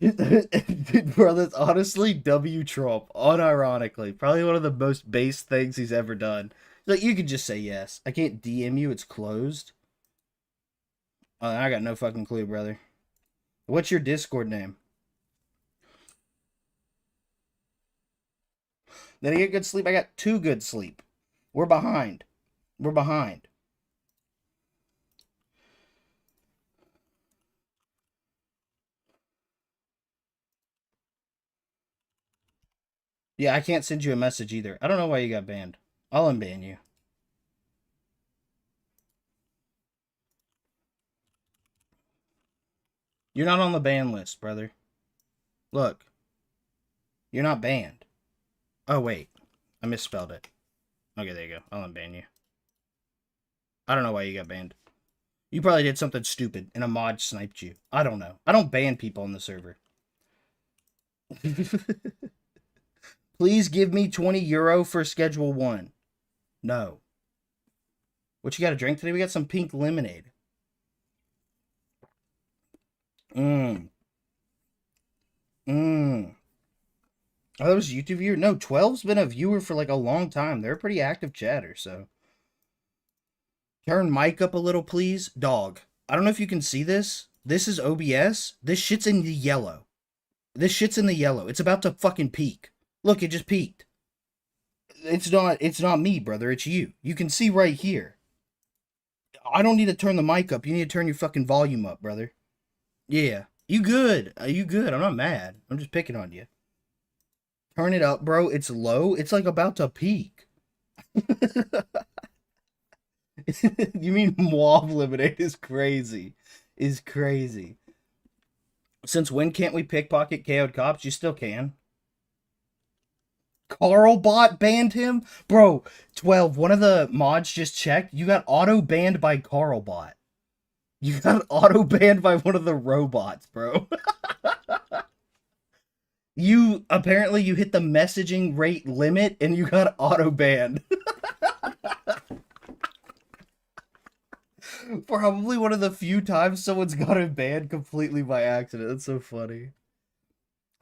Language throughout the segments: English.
Bro, that's honestly W Trump, unironically. Probably one of the most base things he's ever done. Like, you could just say yes. I can't DM you, it's closed. Oh, I got no fucking clue, brother. What's your Discord name? Did I get good sleep? I got 2 good sleep. We're behind. We're behind. Yeah, I can't send you a message either. I don't know why you got banned. I'll unban you. You're not on the ban list, brother. Look. You're not banned. Oh, wait. I misspelled it. Okay, there you go. I'll unban you. I don't know why you got banned. You probably did something stupid and a mod sniped you. I don't know. I don't ban people on the server. Please give me €20 for Schedule 1. No. What you got to drink today? We got some pink lemonade. Oh, that was a YouTube viewer? No, 12's been a viewer for like a long time. They're a pretty active chatter, so. Turn mic up a little, please. Dog. I don't know if you can see this. This is OBS. This shit's in the yellow. This shit's in the yellow. It's about to fucking peak. Look, it just peaked. It's not me, brother. It's you. You can see right here. I don't need to turn the mic up. You need to turn your fucking volume up, brother. Yeah. You good. You good. I'm not mad. I'm just picking on you. Turn it up, bro. It's low. It's like about to peak. You mean Moab Lemonade is crazy. Is crazy. Since when can't we pickpocket KO'd cops? You still can. Carlbot banned him? Bro, 12, one of the mods just checked. You got auto-banned by Carlbot. You got auto-banned by one of the robots, bro. Apparently you hit the messaging rate limit and you got auto-banned. Probably one of the few times someone's gotten banned completely by accident. That's so funny.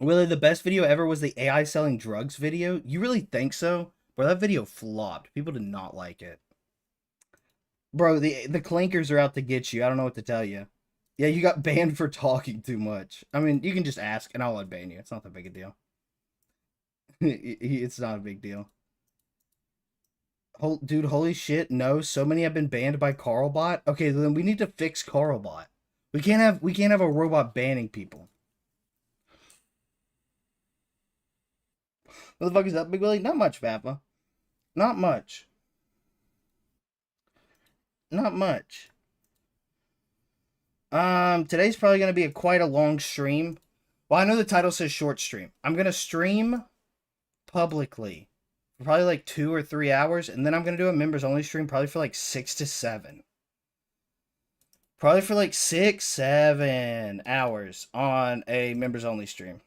Willie, the best video ever was the AI selling drugs video. You really think so? Bro, that video flopped. People did not like it. Bro, the clankers are out to get you. I don't know what to tell you. Yeah, you got banned for talking too much. I mean, you can just ask and I'll unban you. It's not that big a deal. It's not a big deal. Dude, holy shit, no. So many have been banned by Carlbot. Okay, then we need to fix Carlbot. We can't have a robot banning people. What the fuck is that, Big Willie? Not much, Vappa. Not much. Not much. Today's probably gonna be quite a long stream. Well, I know the title says short stream. I'm gonna stream publicly for probably like 2 or 3 hours, and then I'm gonna do a members only stream probably for like 6 to 7. Probably for like 6, 7 hours on a members only stream.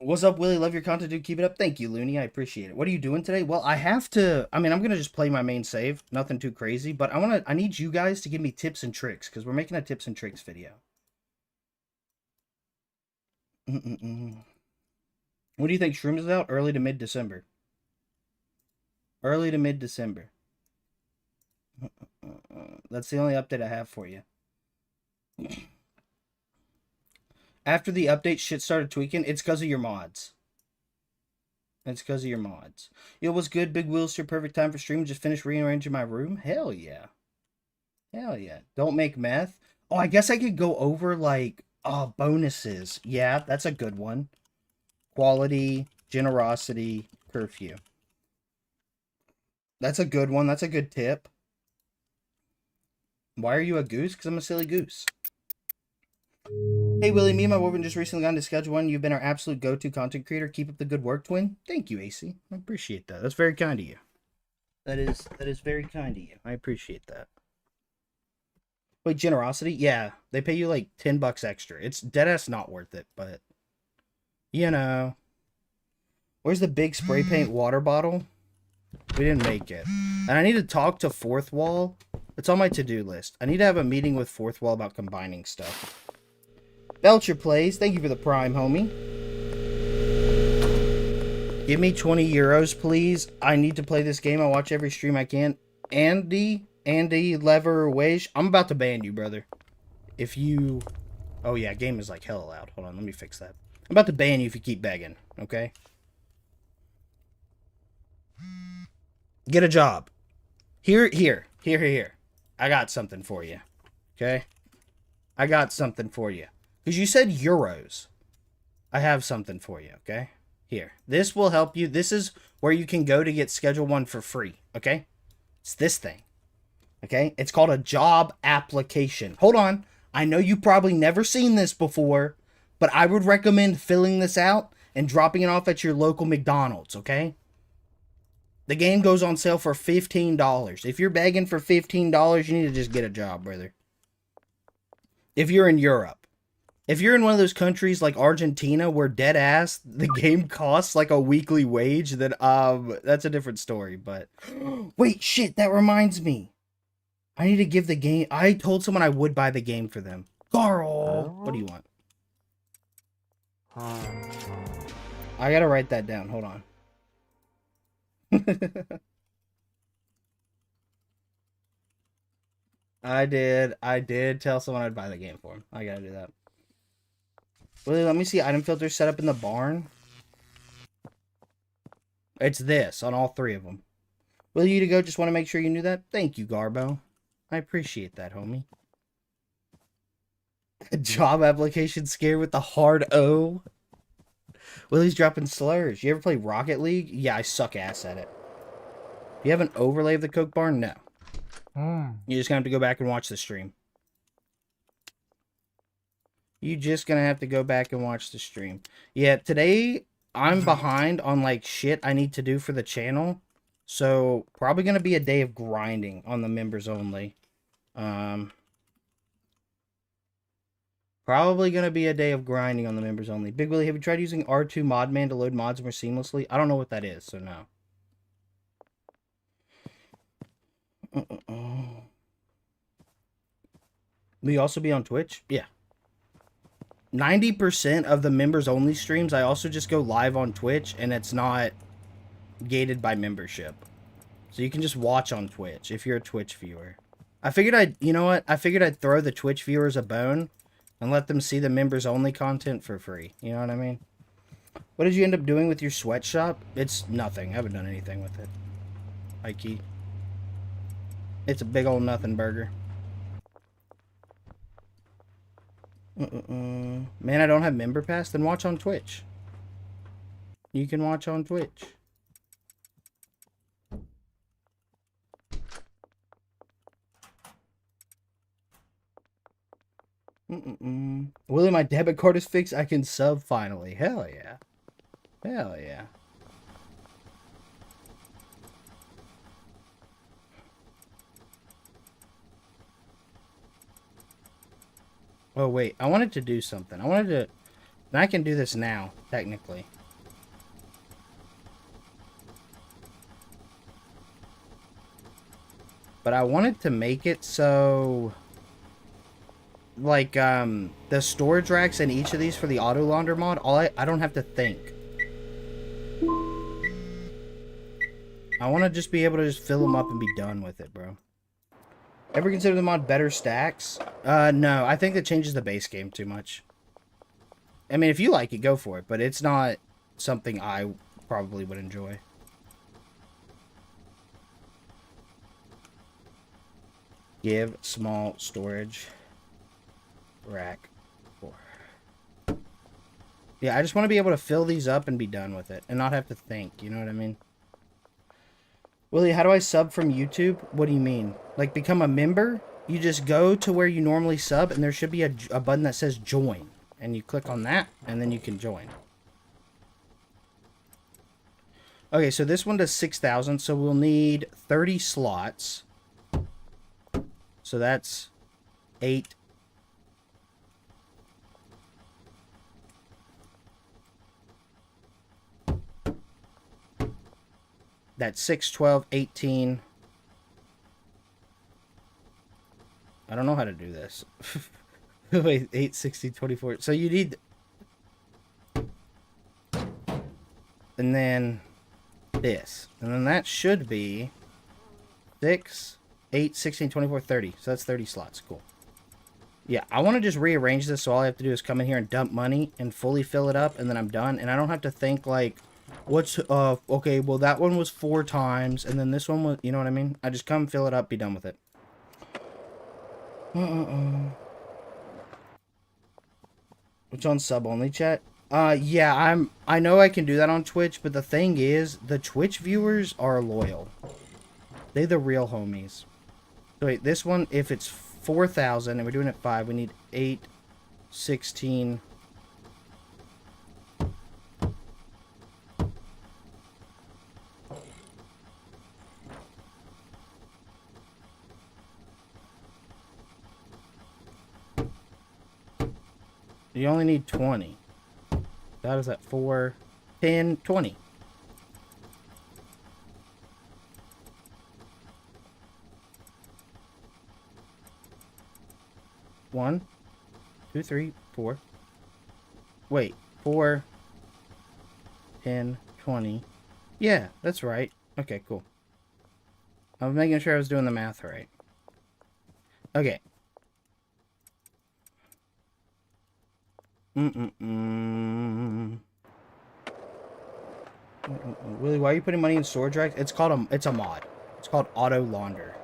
What's up, Willie? Love your content, dude. Keep it up. Thank you, Looney. I appreciate it. What are you doing today? Well, I have to... I mean, I'm going to just play my main save. Nothing too crazy. But I need you guys to give me tips and tricks. Because we're making a tips and tricks video. What do you think? Shrooms is out? Early to mid-December. Early to mid-December. That's the only update I have for you. After the update, shit started tweaking. It's because of your mods. It's because of your mods. Yo, what's good? Big Will's your perfect time for stream. Just finished rearranging my room. Hell yeah. Hell yeah. Don't make meth. Oh, I guess I could go over, like, bonuses. Yeah, that's a good one. Quality, generosity, curfew. That's a good one. That's a good tip. Why are you a goose? Because I'm a silly goose. Hey, Willie, me and my woman just recently got into Schedule 1. You've been our absolute go-to content creator. Keep up the good work, twin. Thank you, AC. I appreciate that. That's very kind of you. That is very kind of you. I appreciate that. Wait, generosity? Yeah, they pay you like $10 extra. It's deadass not worth it, but you know. Where's the big spray paint water bottle? We didn't make it. And I need to talk to Fourth Wall. It's on my to-do list. I need to have a meeting with Fourth Wall about combining stuff. Belcher plays. Thank you for the prime, homie. Give me 20 euros, please. I need to play this game. I watch every stream I can. Andy Lever Wage. I'm about to ban you, brother. If you... Oh, yeah, game is like hella loud. Hold on, let me fix that. I'm about to ban you if you keep begging, okay? Get a job. Here. I got something for you, okay? I got something for you. Because you said euros. I have something for you, okay? Here. This will help you. This is where you can go to get Schedule 1 for free, okay? It's this thing, okay? It's called a job application. Hold on. I know you probably never seen this before, but I would recommend filling this out and dropping it off at your local McDonald's, okay? The game goes on sale for $15. If you're begging for $15, you need to just get a job, brother. If you're in Europe. If you're in one of those countries like Argentina where dead ass the game costs like a weekly wage, then that's a different story, but wait, shit, that reminds me. I need to give the game. I told someone I would buy the game for them. Carl, what do you want? I gotta write that down. Hold on. I did tell someone I'd buy the game for him. I gotta do that. Willie, let me see item filters set up in the barn. It's this on all three of them. Will you to go? Just want to make sure you knew that. Thank you, Garbo. I appreciate that, homie. Job application scare with the hard O. Willie's dropping slurs. You ever play Rocket League? Yeah, I suck ass at it. You have an overlay of the Coke Barn? No. You're just gonna have to go back and watch the stream. You just gonna have to go back and watch the stream. Yeah, today I'm behind on like shit I need to do for the channel. So probably gonna be a day of grinding on the members only. Probably gonna be a day of grinding on the members only. Big Willie, have you tried using R2 Modman to load mods more seamlessly? I don't know what that is, so no. Will you also be on Twitch? Yeah. 90% of the members only streams, I also just go live on Twitch, and it's not gated by membership. So you can just watch on Twitch if you're a Twitch viewer. I figured you know what? I figured I'd throw the Twitch viewers a bone and let them see the members only content for free. You know what I mean? What did you end up doing with your sweatshop? It's nothing. I haven't done anything with it. Ikey. It's a big old nothing burger. Man, I don't have member pass? Then watch on Twitch. You can watch on Twitch. Willie, my debit card is fixed. I can sub finally. Hell yeah. Hell yeah. Oh, wait. I wanted to do something. And I can do this now, technically. But I wanted to make it so... Like, the storage racks in each of these for the auto launder mod, I don't have to think. I want to just be able to just fill them up and be done with it, bro. Ever consider the mod better stacks? No, I think that changes the base game too much. I mean, if you like it, go for it, but it's not something I probably would enjoy. Give small storage rack 4. Yeah, I just want to be able to fill these up and be done with it and not have to think, you know what I mean? Willie, how do I sub from YouTube? What do you mean? Like, become a member? You just go to where you normally sub, and there should be a button that says join. And you click on that, and then you can join. Okay, so this one does 6,000, so we'll need 30 slots. So that's 8. That's 6, 12, 18. I don't know how to do this. Wait, 8, 16, 24. So you need... And then this. And then that should be 6, 8, 16, 24, 30. So that's 30 slots. Cool. Yeah, I want to just rearrange this so all I have to do is come in here and dump money and fully fill it up, and then I'm done. And I don't have to think, like, what's, okay, well, that one was 4 times, and then this one was, you know what I mean? I just come, fill it up, be done with it. Which on sub only, chat? Yeah, I know I can do that on Twitch, but the thing is, the Twitch viewers are loyal. They the real homies. So wait, this one, if it's 4,000 and we're doing it 5, we need 8, 16. You only need 20. That is at 4, 10, 20. One, 2, 3, 4. Wait, 4, 10, 20. Yeah, that's right. Okay, cool. I was making sure I was doing the math right. Okay. Willie, why are you putting money in storage racks? It's called it's a mod. It's called auto launder.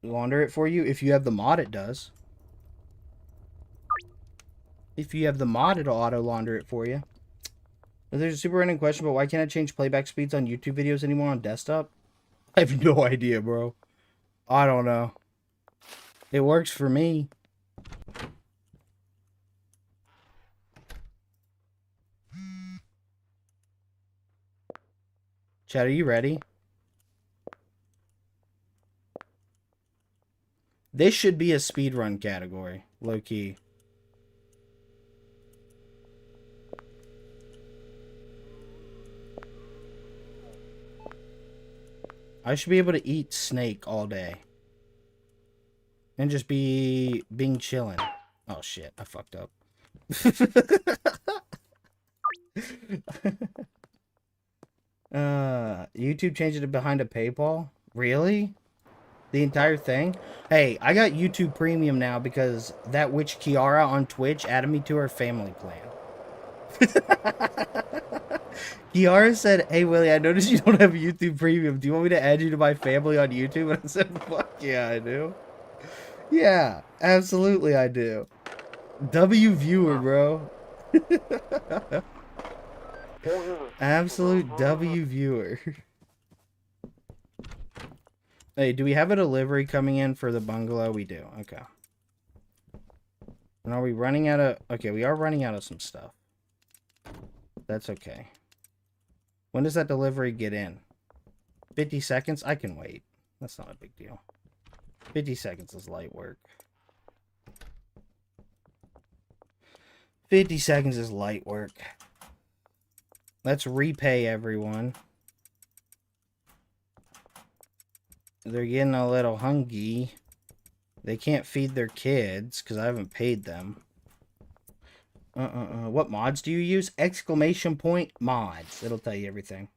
Launder it for you. If you have the mod, it does. If you have the mod, it'll auto launder it for you. There's a super random question, but why can't I change playback speeds on YouTube videos anymore on desktop? I have no idea, bro. I don't know. It works for me. Chad, are you ready? This should be a speedrun category, low-key. I should be able to eat snake all day. And just being chilling. Oh shit, I fucked up. YouTube changed it behind a paywall? Really? The entire thing? Hey, I got YouTube Premium now because that witch Kiara on Twitch added me to her family plan. Kiara said, hey Willie, I noticed you don't have YouTube Premium. Do you want me to add you to my family on YouTube? And I said, fuck yeah, I do. Yeah, absolutely I do. W viewer, bro. Absolute W viewer. Hey, do we have a delivery coming in for the bungalow? We do. Okay. And are we running out of... Okay, we are running out of some stuff. That's okay. When does that delivery get in? 50 seconds? I can wait. That's not a big deal. 50 seconds is light work. 50 seconds is light work. Let's repay everyone. They're getting a little hungry. They can't feed their kids because I haven't paid them. What mods do you use? Exclamation point mods. It'll tell you everything.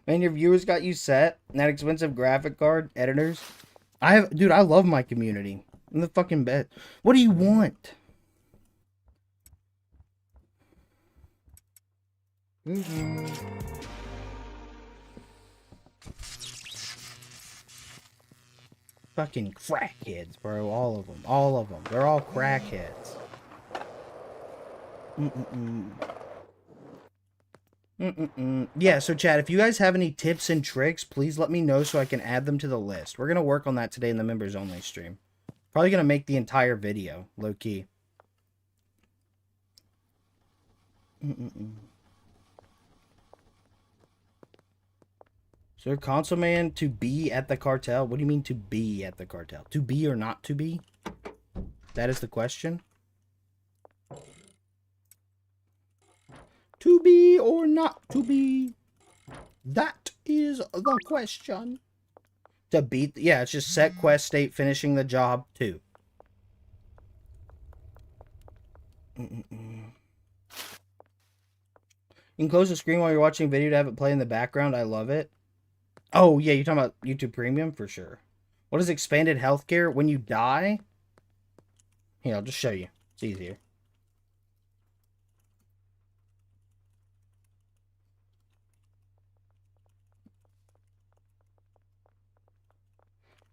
Man, your viewers got you set. That expensive graphic card editors. Dude, I love my community. I'm the fucking best. What do you want? Fucking crackheads, bro. All of them. All of them. They're all crackheads. Yeah, so chat, if you guys have any tips and tricks, please let me know so I can add them to the list. We're going to work on that today in the members only stream. Probably going to make the entire video, low key. So console man to be at the cartel? What do you mean to be at the cartel? To be or not to be? That is the question. To be be or not to be? That is the question. To beat, yeah, it's just set quest state, finishing the job 2. You can close the screen while you're watching a video to have it play in the background. I love it. Oh, yeah, you're talking about YouTube Premium? For sure. What is expanded healthcare? When you die? Here, I'll just show you. It's easier.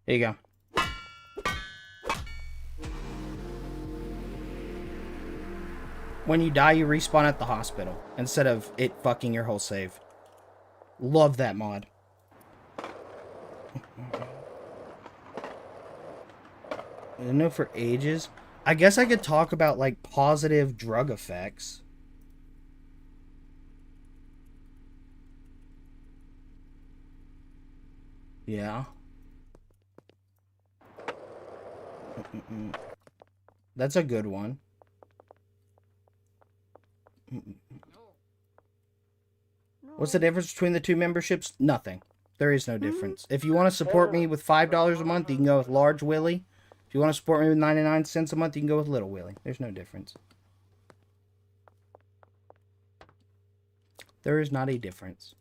There you go. When you die, you respawn at the hospital instead of it fucking your whole save. Love that mod. I don't know for ages. I guess I could talk about like positive drug effects. Yeah. That's a good one. What's the difference between the 2 memberships? Nothing. There is no difference. If you want to support me with $5 a month, you can go with Large Willy. If you want to support me with 99 cents a month, you can go with Little Willy. There's no difference. There is not a difference.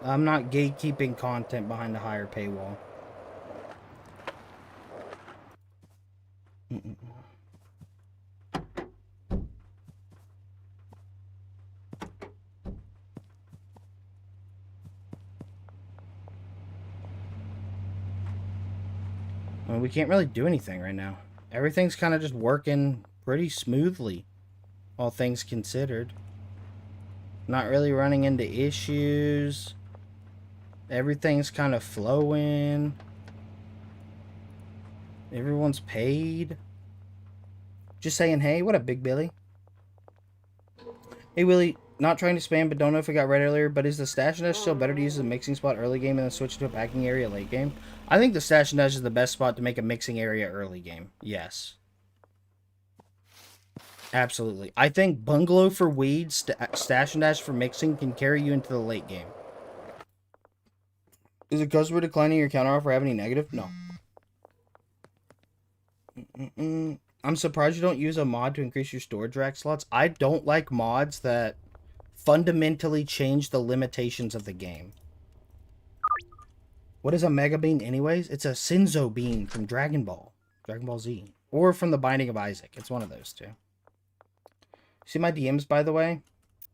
I'm not gatekeeping content behind a higher paywall. Well, we can't really do anything right now. Everything's kind of just working pretty smoothly, all things considered. Not really running into issues. Everything's kind of flowing. Everyone's paid. Just saying, hey, what up, Big Billy? Hey, Willie, not trying to spam, but don't know if it got read earlier, but is the stash and dash still better to use as a mixing spot early game and then switch to a packing area late game? I think the stash and dash is the best spot to make a mixing area early game. Yes. Absolutely. I think bungalow for weeds, stash and dash for mixing can carry you into the late game. Is it customer declining your counter offer have any negative? No. I'm surprised you don't use a mod to increase your storage rack slots. I don't like mods that fundamentally change the limitations of the game. What is a Mega Bean anyways? It's a Sinzo Bean from Dragon Ball. Dragon Ball Z. Or from The Binding of Isaac. It's one of those two. See my DMs, by the way?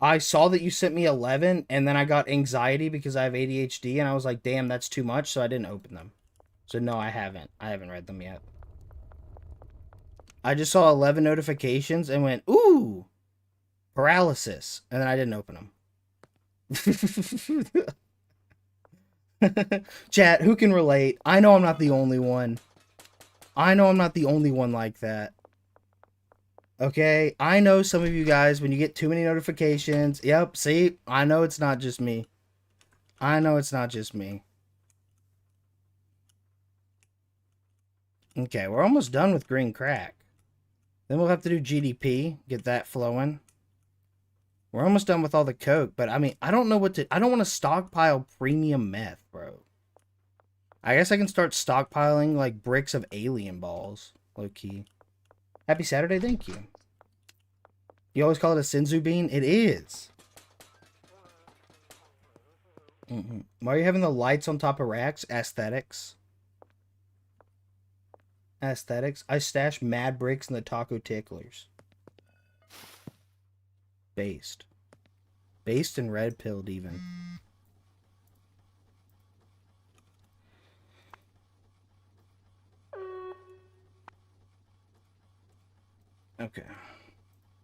I saw that you sent me 11, and then I got anxiety because I have ADHD, and I was like, damn, that's too much, so I didn't open them. So no, I haven't. I haven't read them yet. I just saw 11 notifications and went, ooh, paralysis, and then I didn't open them. Chat, who can relate? I know I'm not the only one. I know I'm not the only one like that. Okay, I know some of you guys, when you get too many notifications, yep, see, I know it's not just me. I know it's not just me. Okay, we're almost done with green crack. Then we'll have to do GDP, get that flowing. We're almost done with all the coke, but I mean, I don't know what to... I don't want to stockpile premium meth, bro. I guess I can start stockpiling, like, bricks of alien balls, low-key. Happy Saturday, thank you. You always call it a Sinzu bean? It is. Why are you having the lights on top of racks? Aesthetics. Aesthetics. I stash mad bricks in the taco ticklers. Based. Based and red pilled even. Okay.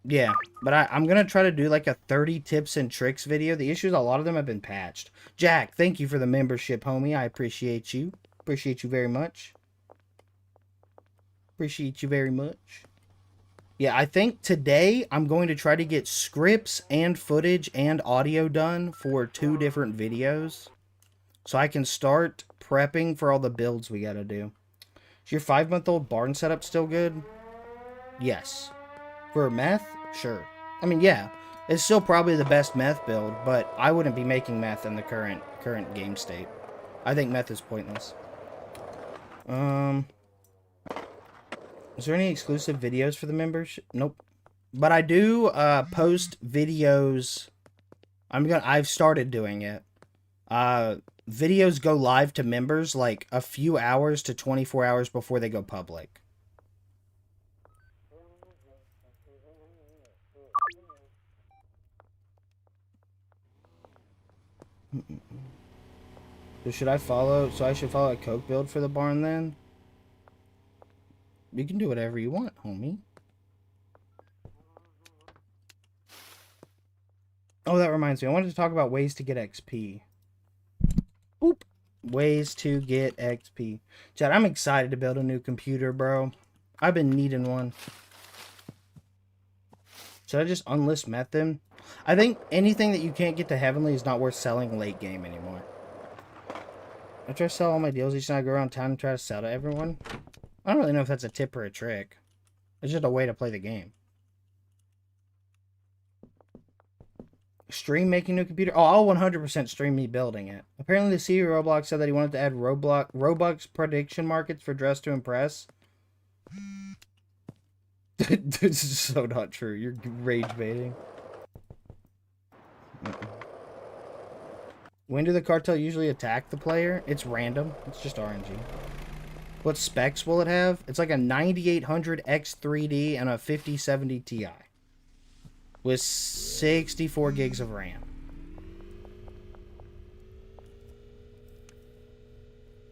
Yeah, but I'm going to try to do like a 30 tips and tricks video. The issue is a lot of them have been patched. Jack, thank you for the membership, homie. I appreciate you. Appreciate you very much. Appreciate you very much. Yeah, I think today I'm going to try to get scripts and footage and audio done for 2 different videos. So I can start prepping for all the builds we got to do. Is your 5-month-old barn setup still good? Yes. For meth? Sure. I mean, yeah. It's still probably the best meth build, but I wouldn't be making meth in the current game state. I think meth is pointless. Is there any exclusive videos for the members? Nope. But I do post videos. I've started doing it. Videos go live to members like a few hours to 24 hours before they go public. So should I follow? So I should follow a Coke build for the barn then? You can do whatever you want, homie. Oh, that reminds me. I wanted to talk about ways to get XP. Oop. Ways to get XP. Chad, I'm excited to build a new computer, bro. I've been needing one. Should I just unlist meth then? I think anything that you can't get to Heavenly is not worth selling late game anymore. After I sell all my deals each time I go around town and try to sell to everyone. I don't really know if that's a tip or a trick. It's just a way to play the game. Stream making new computer? Oh, I'll 100% stream me building it. Apparently the CEO of Roblox said that he wanted to add Robux prediction markets for Dress to Impress. This is so not true. You're rage baiting. When do the cartel usually attack the player? It's random. It's just RNG. What specs will it have? It's like a 9800 X3D and a 5070 Ti. With 64 gigs of RAM.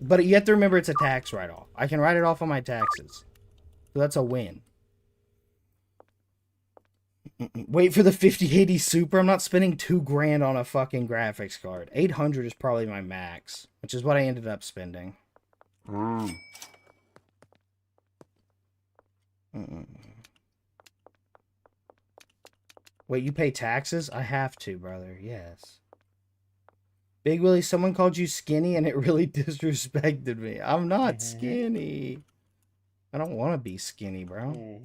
But you have to remember it's a tax write-off. I can write it off on my taxes. So that's a win. Wait for the 5080 Super. I'm not spending $2,000 on a fucking graphics card. 800 is probably my max, which is what I ended up spending. Wait, you pay taxes? I have to, brother. Yes. Big Willie, someone called you skinny and it really disrespected me. I'm not skinny. I don't want to be skinny, bro.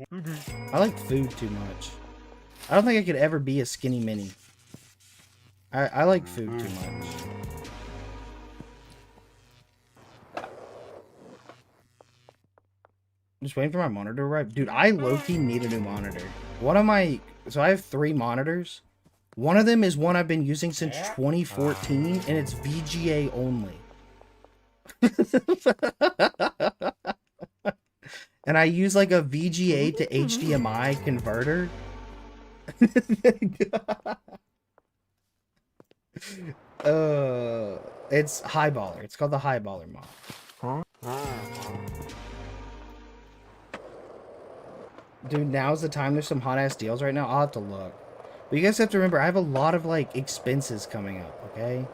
I like food too much. I don't think I could ever be a skinny mini. I like food too much. Just waiting for my monitor to arrive. Dude, I low-key need a new monitor. One of my... So I have 3 monitors. One of them is one I've been using since 2014, and it's VGA only. And I use like a VGA to HDMI converter. It's Highballer. It's called the Highballer mod. Dude, now's the time. There's some hot ass deals right now. I'll have to look. But you guys have to remember, I have a lot of like expenses coming up, okay?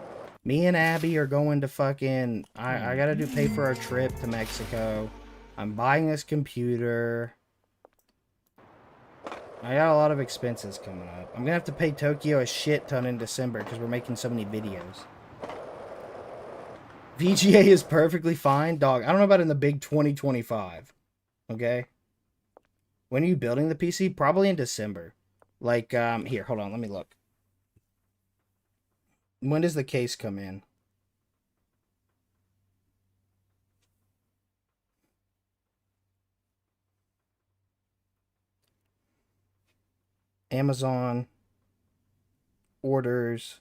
Me and Abby are going to fucking... I gotta pay for our trip to Mexico. I'm buying this computer. I got a lot of expenses coming up. I'm gonna have to pay Tokyo a shit ton in December because we're making so many videos. VGA is perfectly fine. Dog, I don't know about in the big 2025. Okay? When are you building the PC? Probably in December. Like, here, hold on, let me look. When does the case come in? Amazon. Orders.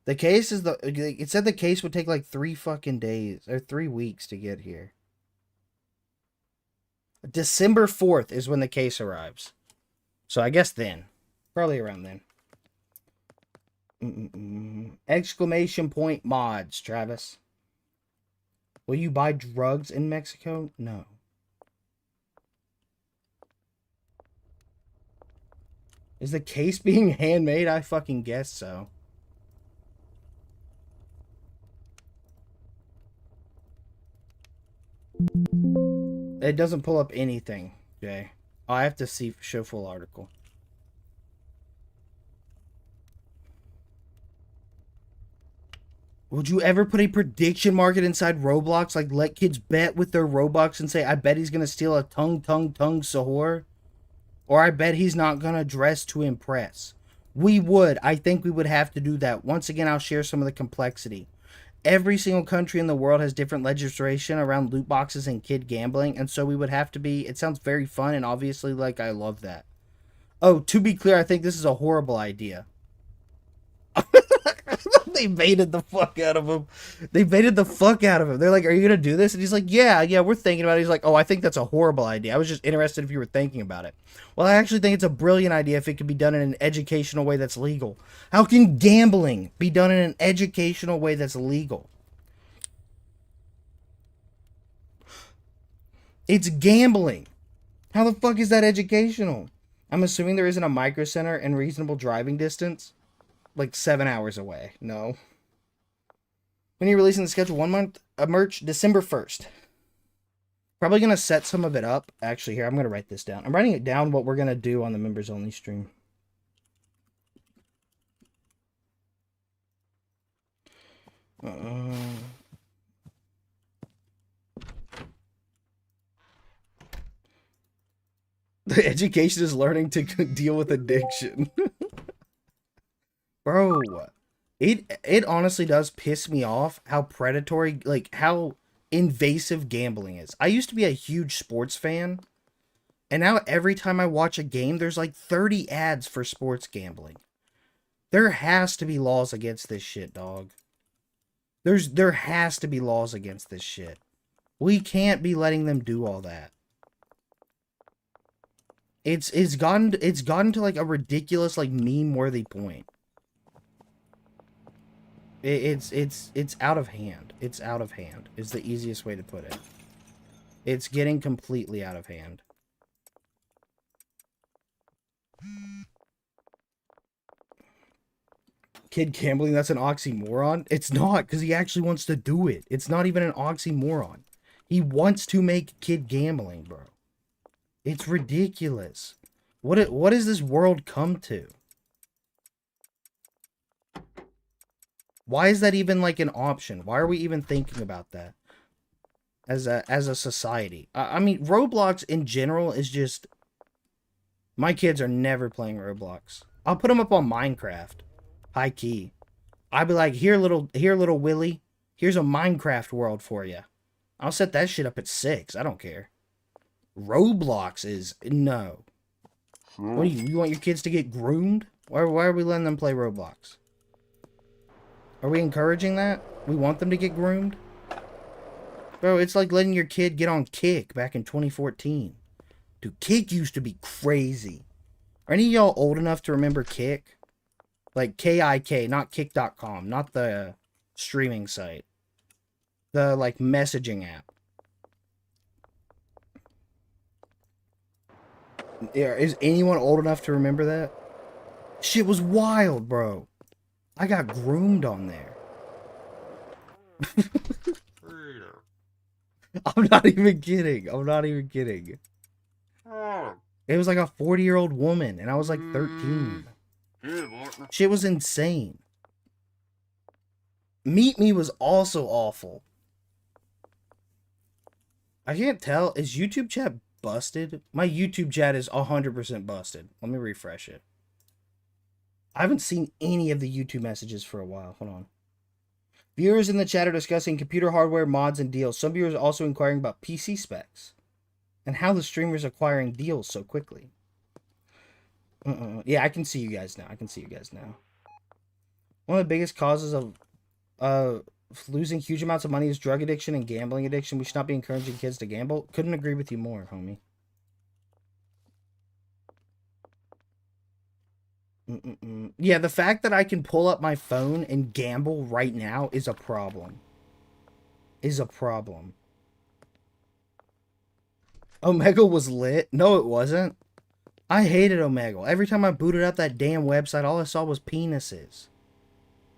The case is the... It said the case would take like 3 fucking days. Or 3 weeks to get here. December 4th is when the case arrives. So I guess then. Probably around then. Exclamation point mods, Travis. Will you buy drugs in Mexico? No. Is the case being handmade? I fucking guess so. It doesn't pull up anything, Jay. Oh, I have to show full article. Would you ever put a prediction market inside Roblox? Like, let kids bet with their Robux and say, I bet he's gonna steal a tongue, Sahur? Or I bet he's not gonna dress to impress. I think we would have to do that. Once again, I'll share some of the complexity. Every single country in the world has different legislation around loot boxes and kid gambling, and so we would have to be, it sounds very fun, and obviously, like, I love that. Oh, to be clear, I think this is a horrible idea. They baited the fuck out of him. They baited the fuck out of him. They're like, are you gonna do this? And he's like, yeah, we're thinking about it. He's like, oh, I think that's a horrible idea. I was just interested if you were thinking about it. Well, I actually think it's a brilliant idea if it could be done in an educational way that's legal. How can gambling be done in an educational way that's legal? It's gambling. How the fuck is that educational? I'm assuming there isn't a micro center in reasonable driving distance. Like 7 hours away. No. When are you releasing the schedule? 1 month of merch? December 1st. Probably going to set some of it up. Actually, here, I'm going to write this down. I'm writing it down what we're going to do on the members only stream. The education is learning to deal with addiction. Bro, it honestly does piss me off how predatory, like, how invasive gambling is. I used to be a huge sports fan, and now every time I watch a game, there's like 30 ads for sports gambling. There has to be laws against this shit, dog. There has to be laws against this shit. We can't be letting them do all that. It's gotten to like a ridiculous, like, meme-worthy point. It's out of hand. It's out of hand is the easiest way to put it. It's getting completely out of hand. Kid gambling, that's an oxymoron? It's not, because he actually wants to do it. It's not even an oxymoron. He wants to make kid gambling, bro. It's ridiculous. What does this world come to? Why is that even like an option? Why are we even thinking about that as a society? I mean, Roblox in general is just... My kids are never playing Roblox. I'll put them up on Minecraft. High key. I'll be like, here little Willy, here's a Minecraft world for you. I'll set that shit up at 6. I don't care. Roblox is... No. What do you want your kids to get groomed? Why are we letting them play Roblox? Are we encouraging that? We want them to get groomed? Bro, it's like letting your kid get on Kick back in 2014. Dude, Kick used to be crazy. Are any of y'all old enough to remember Kick? Like K-I-K, not Kick.com, not the streaming site. The, like, messaging app. Yeah, is anyone old enough to remember that? Shit was wild, bro. I got groomed on there. I'm not even kidding. I'm not even kidding. It was like a 40-year-old woman, and I was like 13. Shit was insane. Meet Me was also awful. I can't tell. Is YouTube chat busted? My YouTube chat is 100% busted. Let me refresh it. I haven't seen any of the YouTube messages for a while. Hold on. Viewers in the chat are discussing computer hardware, mods, and deals. Some viewers are also inquiring about PC specs and how the streamer's acquiring deals so quickly. Yeah, I can see you guys now. One of the biggest causes of losing huge amounts of money is drug addiction and gambling addiction. We should not be encouraging kids to gamble. Couldn't agree with you more, homie. Yeah, the fact that I can pull up my phone and gamble right now is a problem. Omegle was lit. No, it wasn't. I hated Omegle. Every time I booted up that damn website, all I saw was penises.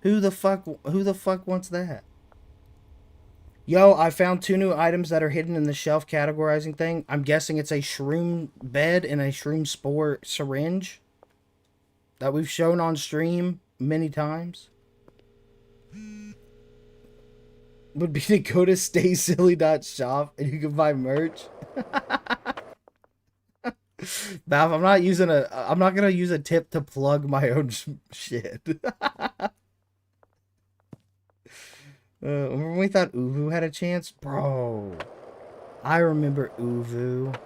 Who the fuck wants that? Yo, I found 2 new items that are hidden in the shelf categorizing thing. I'm guessing it's a shroom bed and a shroom spore syringe that we've shown on stream many times. Would be to go to staysilly.shop and you can buy merch. Valve, I'm not gonna use a tip to plug my own shit. Remember when we thought Uvu had a chance? Bro, I remember Uvu.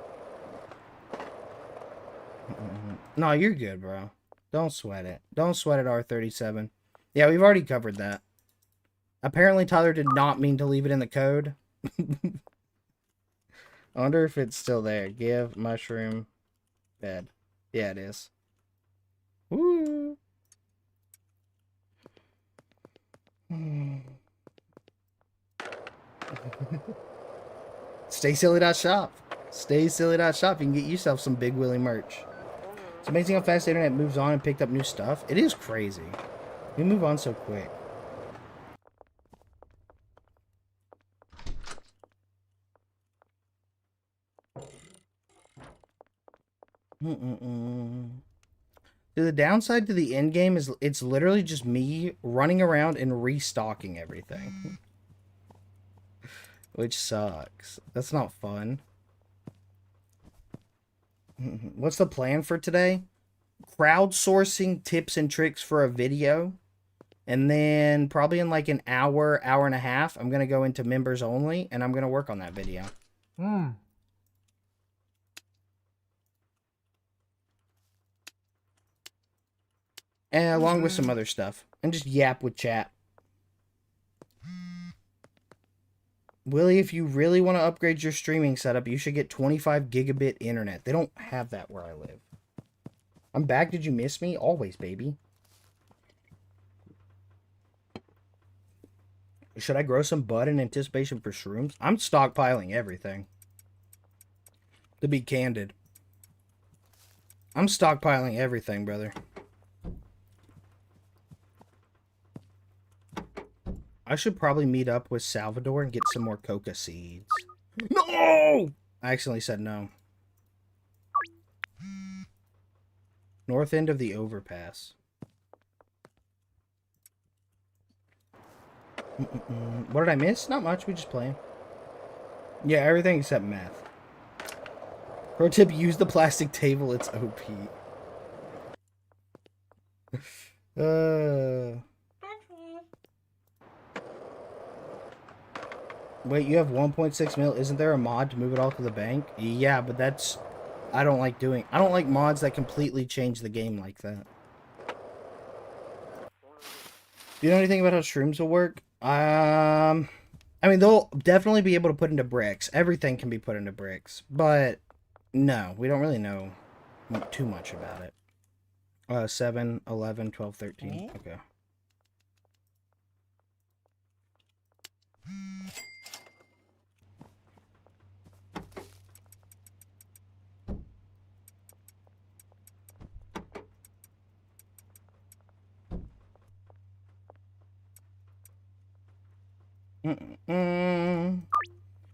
No, you're good, bro. Don't sweat it. Don't sweat it, R37. Yeah, we've already covered that. Apparently, Tyler did not mean to leave it in the code. I wonder if it's still there. Give mushroom bed. Yeah, it is. Woo! StaySilly.shop. StaySilly.shop. You can get yourself some Big Willie merch. It's amazing how fast the internet moves on and picked up new stuff. It is crazy. We move on so quick. The downside to the end game is it's literally just me running around and restocking everything. Which sucks. That's not fun. What's the plan for today? Crowdsourcing tips and tricks for a video. And then probably in like an hour, hour and a half, I'm going to go into members only and I'm going to work on that video. And along with some other stuff. And just yap with chat. Willie, if you really want to upgrade your streaming setup, you should get 25 gigabit internet. They don't have that where I live. I'm back. Did you miss me? Always, baby. Should I grow some bud in anticipation for shrooms? I'm stockpiling everything. To be candid. I'm stockpiling everything, brother. I should probably meet up with Salvador and get some more coca seeds. No! I accidentally said no. North end of the overpass. What did I miss? Not much. We just playing. Yeah, everything except math. Pro tip, use the plastic table. It's OP. Wait, you have 1.6 mil. Isn't there a mod to move it all to the bank? Yeah, but that's... I don't like mods that completely change the game like that. Do you know anything about how shrooms will work? I mean, they'll definitely be able to put into bricks. Everything can be put into bricks. But, no, we don't really know too much about it. 7, 11, 12, 13. Okay.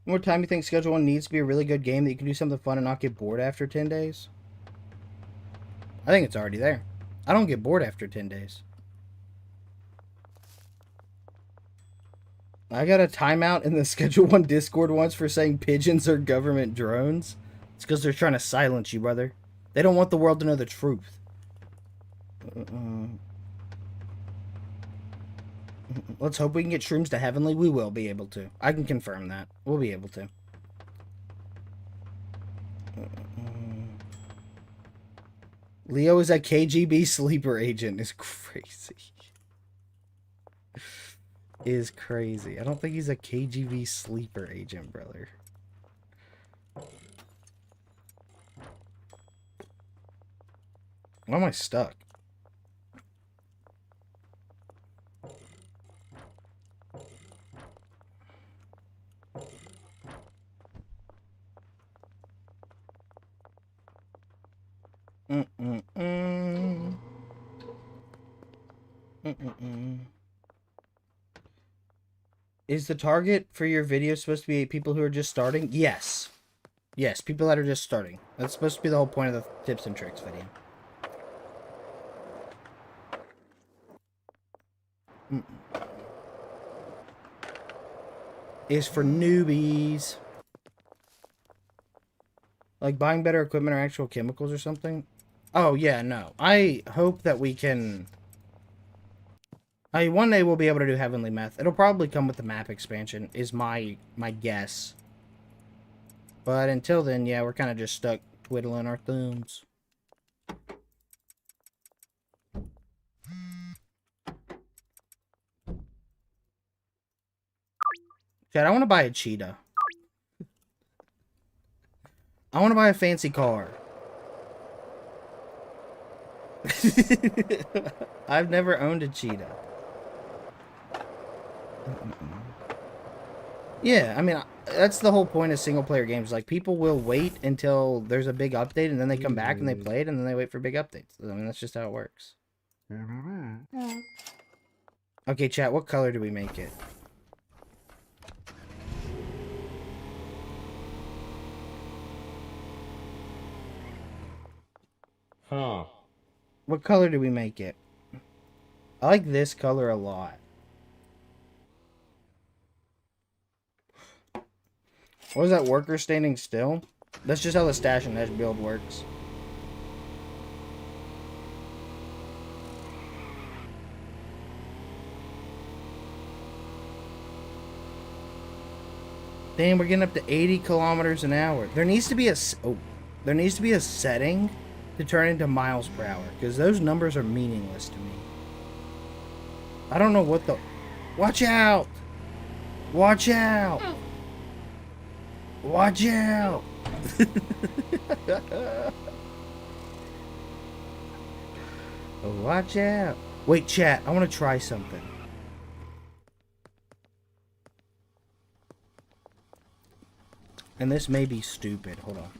More time you think Schedule 1 needs to be a really good game that you can do something fun and not get bored after 10 days? I think it's already there. I don't get bored after 10 days. I got a timeout in the Schedule 1 Discord once for saying pigeons are government drones. It's because they're trying to silence you, brother. They don't want the world to know the truth. Let's hope we can get shrooms to Heavenly. We will be able to. I can confirm that. We'll be able to. Leo is a KGB sleeper agent. Is crazy. Is crazy. I don't think he's a KGB sleeper agent, brother. Why am I stuck? Is the target for your video supposed to be people who are just starting? Yes. Yes, people that are just starting. That's supposed to be the whole point of the tips and tricks video. Is for newbies. Like buying better equipment or actual chemicals or something? Oh, yeah, no. I hope that we can... one day we'll be able to do Heavenly Meth. It'll probably come with the map expansion, is my guess. But until then, yeah, we're kind of just stuck twiddling our thumbs. Chad, I want to buy a cheetah. I want to buy a fancy car. I've never owned a cheetah. Yeah, I mean, that's the whole point of single-player games. Like, people will wait until there's a big update, and then they come back and they play it, and then they wait for big updates. I mean, that's just how it works. Okay, chat, what color do we make it? Huh. What color do we make it? I like this color a lot. What is that, worker standing still? That's just how the stash and edge build works. Damn, we're getting up to 80 kilometers an hour. There needs to be a setting to turn into miles per hour, because those numbers are meaningless to me. I don't know what the... Watch out! Watch out! Watch out! Watch out! Wait, chat, I want to try something. And this may be stupid. Hold on.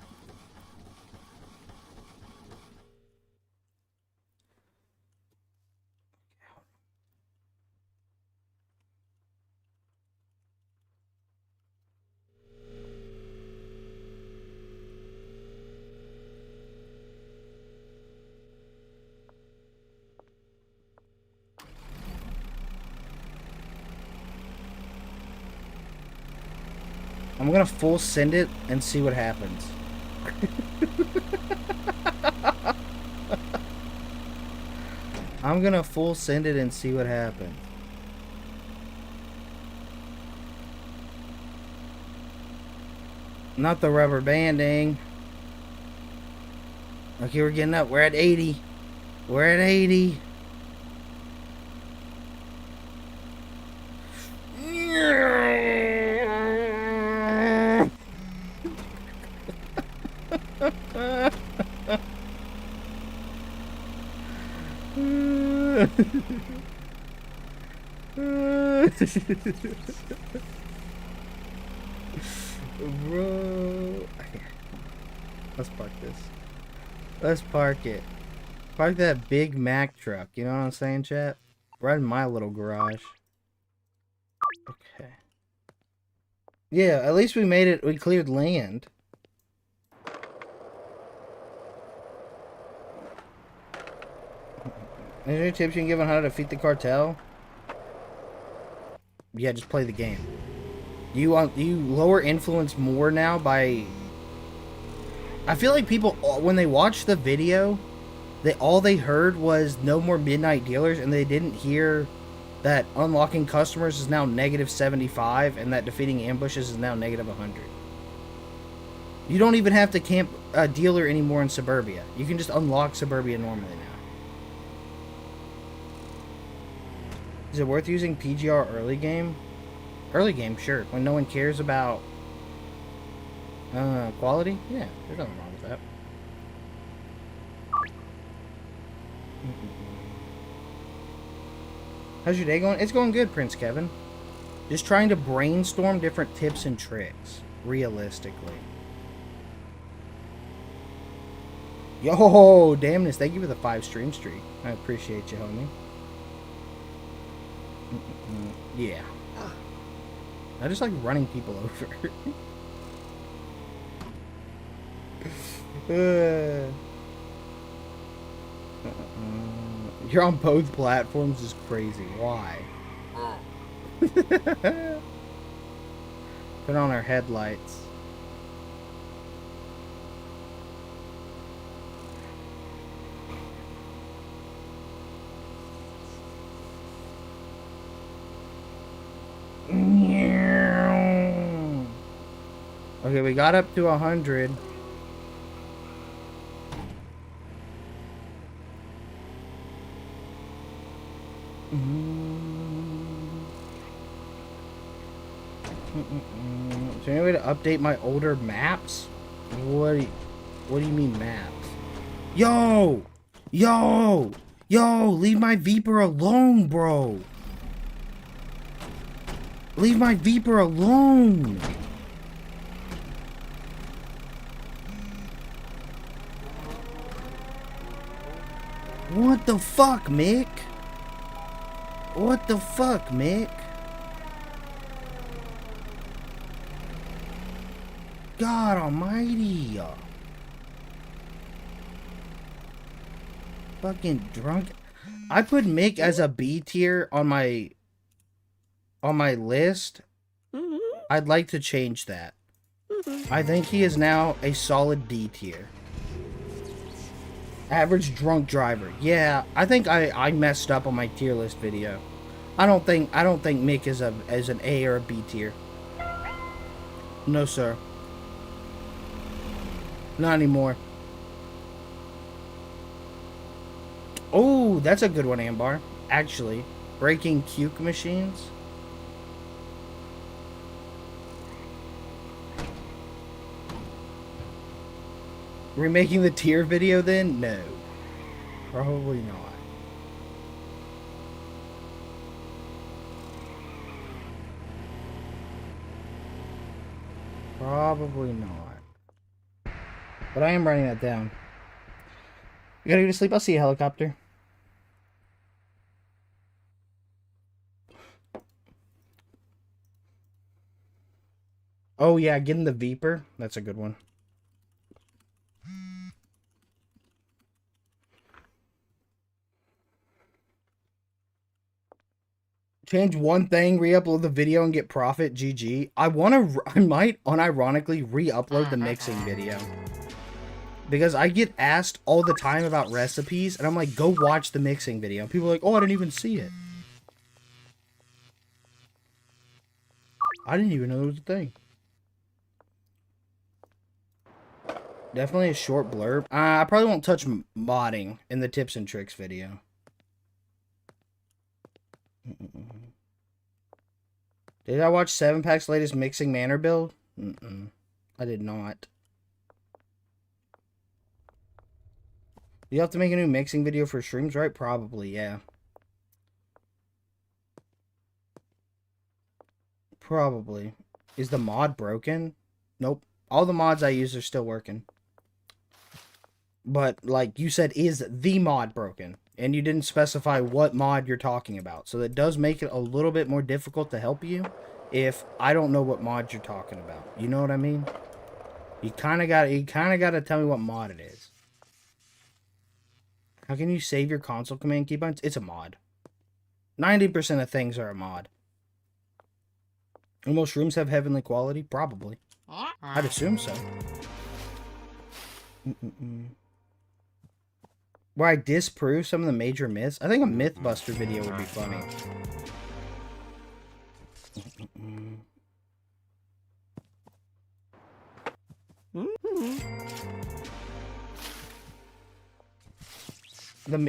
I'm gonna full send it and see what happens. I'm gonna full send it and see what happens. Not the rubber banding. Okay, we're getting up. We're at 80. We're at 80. Bro, let's park this. Let's park it. Park that Big Mac truck. You know what I'm saying, chat? Right in my little garage. Okay. Yeah, at least we made it. We cleared land. Is there any tips you can give on how to defeat the cartel? Yeah, just play the game. You lower influence more now by... I feel like people, when they watched the video, all they heard was no more midnight dealers, and they didn't hear that unlocking customers is now -75 and that defeating ambushes is now -100. You don't even have to camp a dealer anymore in Suburbia. You can just unlock Suburbia normally now. Is it worth using PGR early game? Early game, sure. When no one cares about quality? Yeah, there's nothing wrong with that. How's your day going? It's going good, Prince Kevin. Just trying to brainstorm different tips and tricks, realistically. Yo, damnness, thank you for the 5 stream streak. I appreciate you, homie. Yeah. I just like running people over. You're on both platforms is crazy. Why? Put on our headlights. Okay, we got up to 100. Is there any way to update my older maps? What do you mean maps? Yo! Yo! Yo! Leave my Viper alone, bro! Leave my Viper alone! What the fuck, Mick? What the fuck, Mick? God almighty. Fucking drunk. I put Mick as a B tier on my list. I'd like to change that. I think he is now a solid D tier. Average drunk driver. Yeah, I think I messed up on my tier list video. I don't think Mick is an A or a B tier. No, sir. Not anymore. Oh, that's a good one, Ambar. Actually, breaking cuke machines. Remaking the tier video then? No. Probably not. Probably not. But I am writing that down. You gotta go to sleep. I'll see you, helicopter. Oh yeah, getting the Viper. That's a good one. Change one thing, re-upload the video and get profit. GG. I might unironically re-upload the mixing video. Because I get asked all the time about recipes, and I'm like, go watch the mixing video. And people are like, oh, I didn't even see it. I didn't even know it was a thing. Definitely a short blurb. I probably won't touch modding in the tips and tricks video. Did I watch 7Pack's latest mixing manor build? I did not. You have to make a new mixing video for streams, right? Probably, yeah. Probably. Is the mod broken? Nope. All the mods I use are still working. But, like you said, is the mod broken? And you didn't specify what mod you're talking about. So that does make it a little bit more difficult to help you if I don't know what mod you're talking about. You know what I mean? You kind of got to tell me what mod it is. How can you save your console command keybinds? It's a mod. 90% of things are a mod. And most rooms have heavenly quality? Probably. I'd assume so. Where I disprove some of the major myths. I think a Mythbuster video would be funny.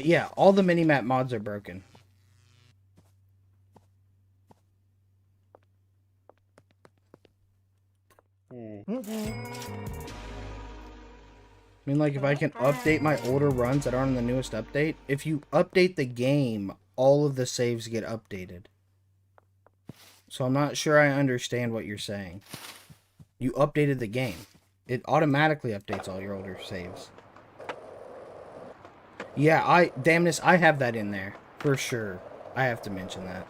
Yeah, all the minimap mods are broken. I mean, like, if I can update my older runs that aren't in the newest update, if you update the game, all of the saves get updated. So I'm not sure I understand what you're saying. You updated the game. It automatically updates all your older saves. Yeah, damnness, I have that in there. For sure. I have to mention that.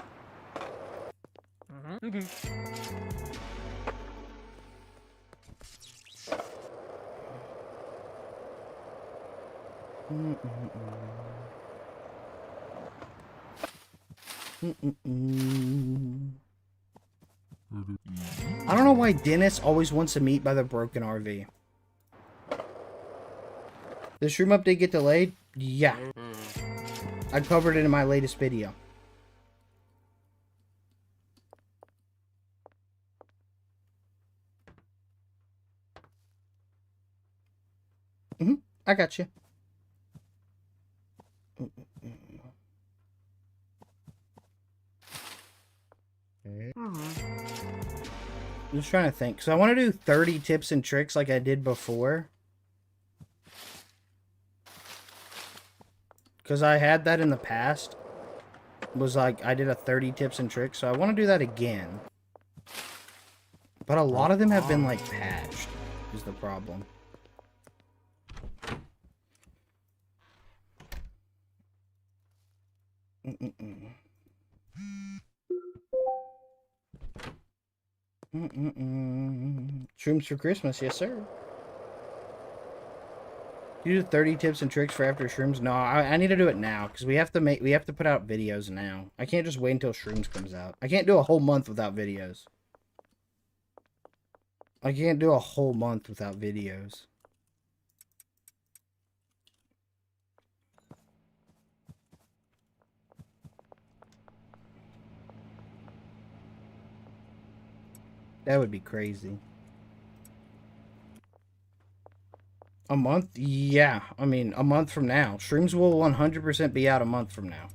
I don't know why Dennis always wants to meet by the broken RV. Did the stream update get delayed? Yeah. I covered it in my latest video. I got you. I'm just trying to think. So I want to do 30 tips and tricks like I did before. Because I had that in the past. Was like, I did a 30 tips and tricks. So I want to do that again. But a lot of them have been like patched. Is the problem. Shrooms for Christmas, yes sir. You do 30 tips and tricks for after shrooms? No, I need to do it now because we have to put out videos now. I can't just wait until shrooms comes out. I can't do a whole month without videos. I can't do a whole month without videos. That would be crazy. A month? Yeah. I mean, a month from now. Shrooms will 100% be out a month from now.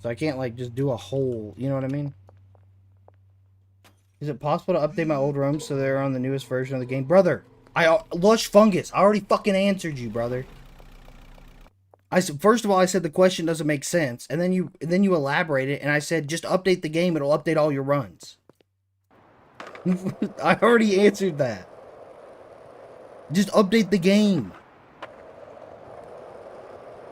So I can't, like, just do a whole... You know what I mean? Is it possible to update my old ROMs so they're on the newest version of the game? Brother! Lush Fungus! I already fucking answered you, brother. First of all, I said the question doesn't make sense. And then you elaborated, and I said, just update the game. It'll update all your runs. I already answered that. Just update the game.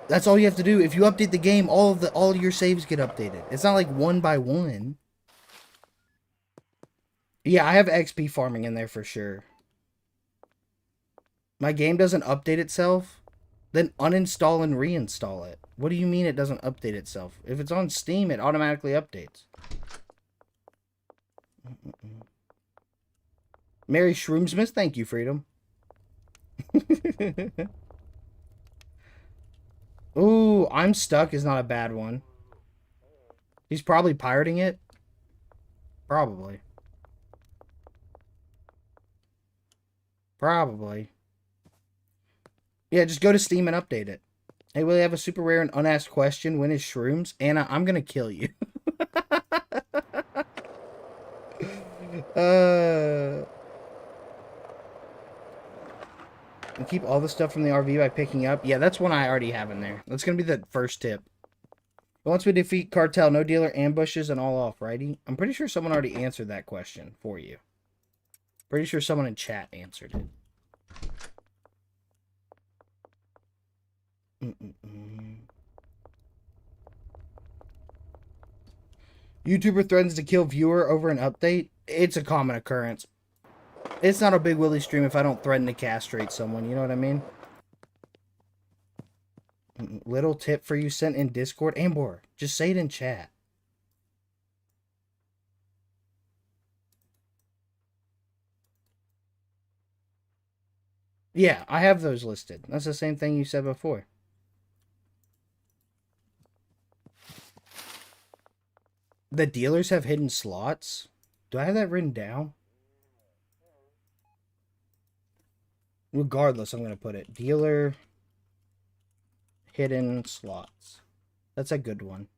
That's all you have to do. If you update the game, all of your saves get updated. It's not like one by one. Yeah, I have XP farming in there for sure. My game doesn't update itself, then uninstall and reinstall it. What do you mean it doesn't update itself? If it's on Steam, it automatically updates. Merry Shroomsmas, thank you, Freedom. Ooh, I'm Stuck is not a bad one. He's probably pirating it. Probably. Probably. Yeah, just go to Steam and update it. Hey, will you have a super rare and unasked question? When is Shrooms? Anna, I'm gonna kill you. And keep all the stuff from the RV by picking up. Yeah, that's one I already have in there. That's going to be the first tip. But once we defeat Cartel, no dealer ambushes and all off, righty? I'm pretty sure someone already answered that question for you. Pretty sure someone in chat answered it. YouTuber threatens to kill viewer over an update? It's a common occurrence. It's not a Big Willy stream if I don't threaten to castrate someone, you know what I mean? Little tip for you sent in Discord. Ambor, just say it in chat. Yeah, I have those listed. That's the same thing you said before. The dealers have hidden slots? Do I have that written down? Regardless, I'm going to put it. Dealer hidden slots. That's a good one.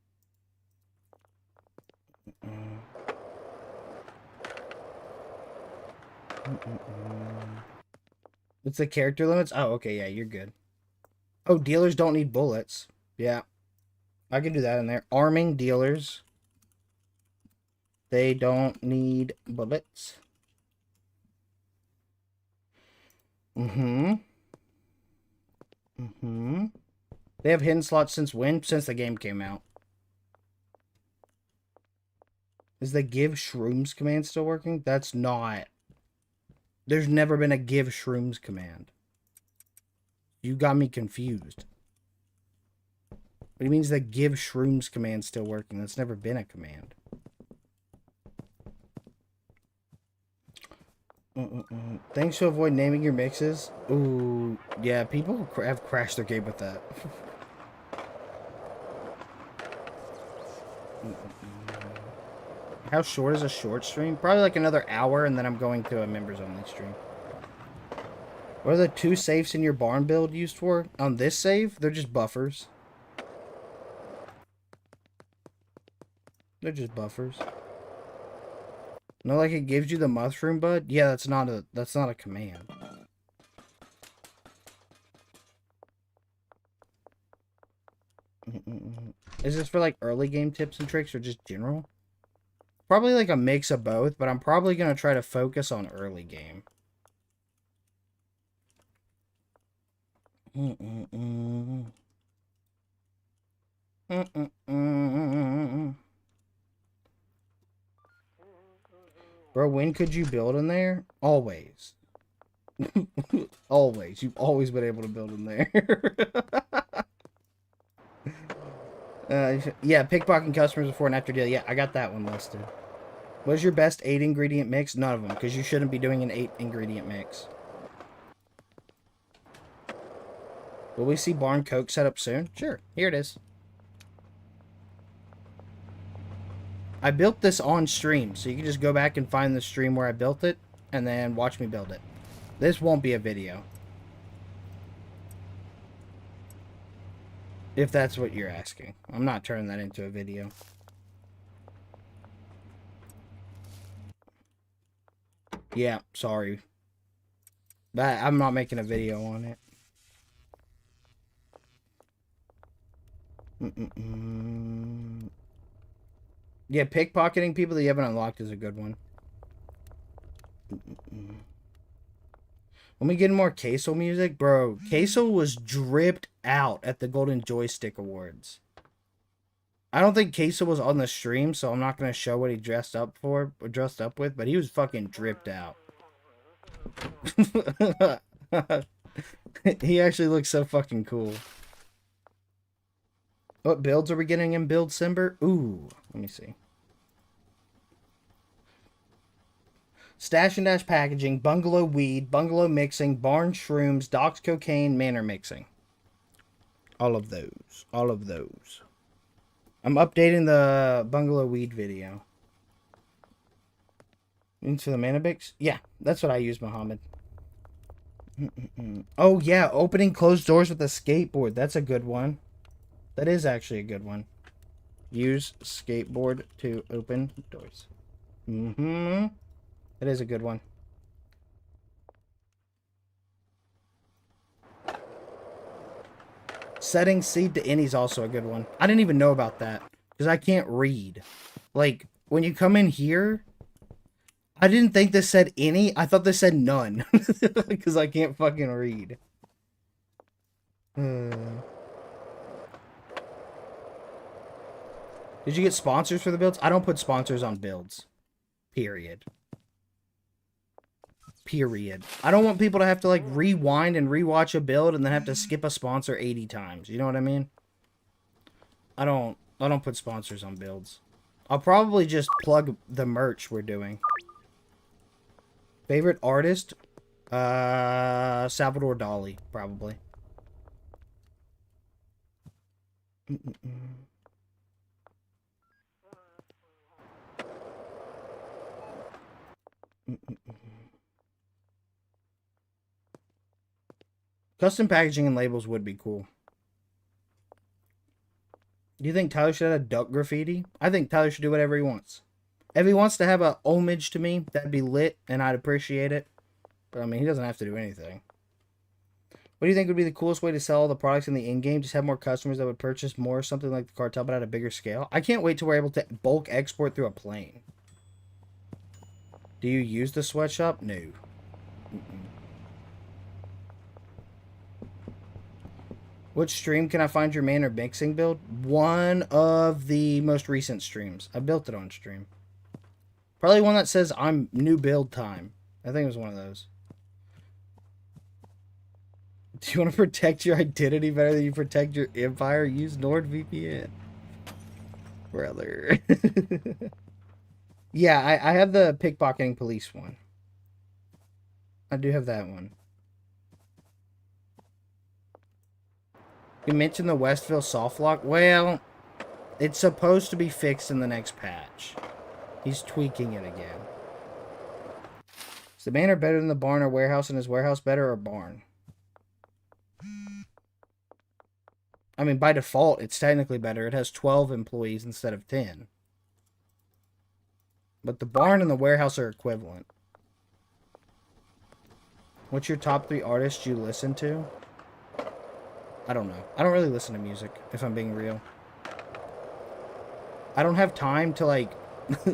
It's the character limits? Oh, okay, yeah, you're good. Oh, dealers don't need bullets. Yeah. I can do that in there. Arming dealers. They don't need bullets. They have hidden slots since when? Since the game came out. Is the give shrooms command still working? That's not. There's never been a give shrooms command. You got me confused. What do you mean is the give shrooms command still working? That's never been a command. Thanks to avoid naming your mixes. Ooh, yeah, people have crashed their game with that. How short is a short stream? Probably like another hour, and then I'm going to a members only stream. What are the 2 safes in your barn build used for? On this save, they're just buffers. They're just buffers. No, like it gives you the mushroom bud? Yeah, that's not a command. Is this for like early game tips and tricks or just general? Probably like a mix of both, but I'm probably gonna try to focus on early game. Bro, when could you build in there? Always. Always. You've always been able to build in there. Yeah, pickpocketing customers before and after deal. Yeah, I got that one listed. What is your best 8 ingredient mix? None of them, because you shouldn't be doing an 8 ingredient mix. Will we see Barn Coke set up soon? Sure, here it is. I built this on stream, so you can just go back and find the stream where I built it, and then watch me build it. This won't be a video. If that's what you're asking. I'm not turning that into a video. Yeah, sorry. But I'm not making a video on it. Yeah, pickpocketing people that you haven't unlocked is a good one. When we get more Queso music, bro, Queso was dripped out at the Golden Joystick Awards. I don't think Queso was on the stream, so I'm not gonna show what he dressed up with, but he was fucking dripped out. He actually looks so fucking cool. What builds are we getting in Build Simber? Ooh, let me see. Stash and Dash packaging, bungalow weed, bungalow mixing, barn shrooms, docks cocaine, manor mixing. All of those. All of those. I'm updating the bungalow weed video. Into the Manabix? Yeah, that's what I use, Muhammad. Oh, yeah, opening closed doors with a skateboard. That's a good one. That is actually a good one. Use skateboard to open doors. That is a good one. Setting seed to any is also a good one. I didn't even know about that because I can't read. Like, when you come in here, I didn't think this said any. I thought this said none because I can't fucking read. Did you get sponsors for the builds? I don't put sponsors on builds. Period. Period. I don't want people to have to like rewind and rewatch a build and then have to skip a sponsor 80 times. You know what I mean? I don't put sponsors on builds. I'll probably just plug the merch we're doing. Favorite artist? Salvador Dali, probably. Custom packaging and labels would be cool. Do you think Tyler should have a duck graffiti? I think Tyler should do whatever he wants. If he wants to have a homage to me, that'd be lit, and I'd appreciate it. But, I mean, he doesn't have to do anything. What do you think would be the coolest way to sell all the products in the in-game? Just have more customers that would purchase more, something like the cartel, but at a bigger scale? I can't wait till we're able to bulk export through a plane. Do you use the sweatshop? No. Which stream can I find your manor mixing build? One of the most recent streams. I built it on stream. Probably one that says I'm new build time. I think it was one of those. Do you want to protect your identity better than you protect your empire? Use NordVPN. Brother. Yeah, I have the pickpocketing police one. I do have that one. You mentioned the Westville soft lock. Well, it's supposed to be fixed in the next patch. He's tweaking it again. Is the manor better than the barn or warehouse, and is warehouse better or barn? I mean, by default, it's technically better. It has 12 employees instead of 10. But the barn and the warehouse are equivalent. What's your top 3 artists you listen to? I don't know. I don't really listen to music, if I'm being real. I don't have time to, like...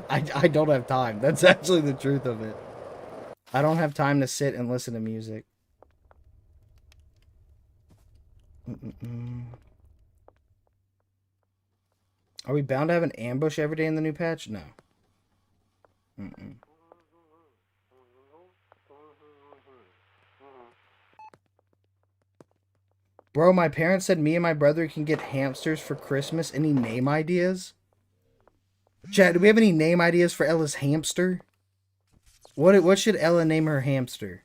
I don't have time. That's actually the truth of it. I don't have time to sit and listen to music. Are we bound to have an ambush every day in the new patch? No. Bro, my parents said me and my brother can get hamsters for Christmas. Any name ideas? Chad, do we have any name ideas for Ella's hamster? What should Ella name her hamster?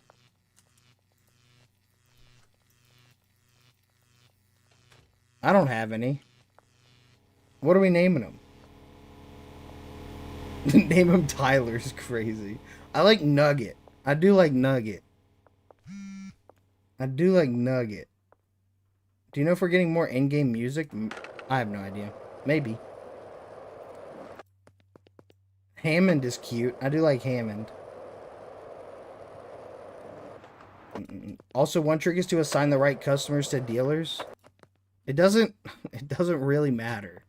I don't have any. What are we naming him? Name him Tyler's crazy. I like Nugget. I do like Nugget. I do like Nugget. Do you know if we're getting more in-game music? I have no idea. Maybe. Hammond is cute. I do like Hammond. Also, one trick is to assign the right customers to dealers. It doesn't really matter.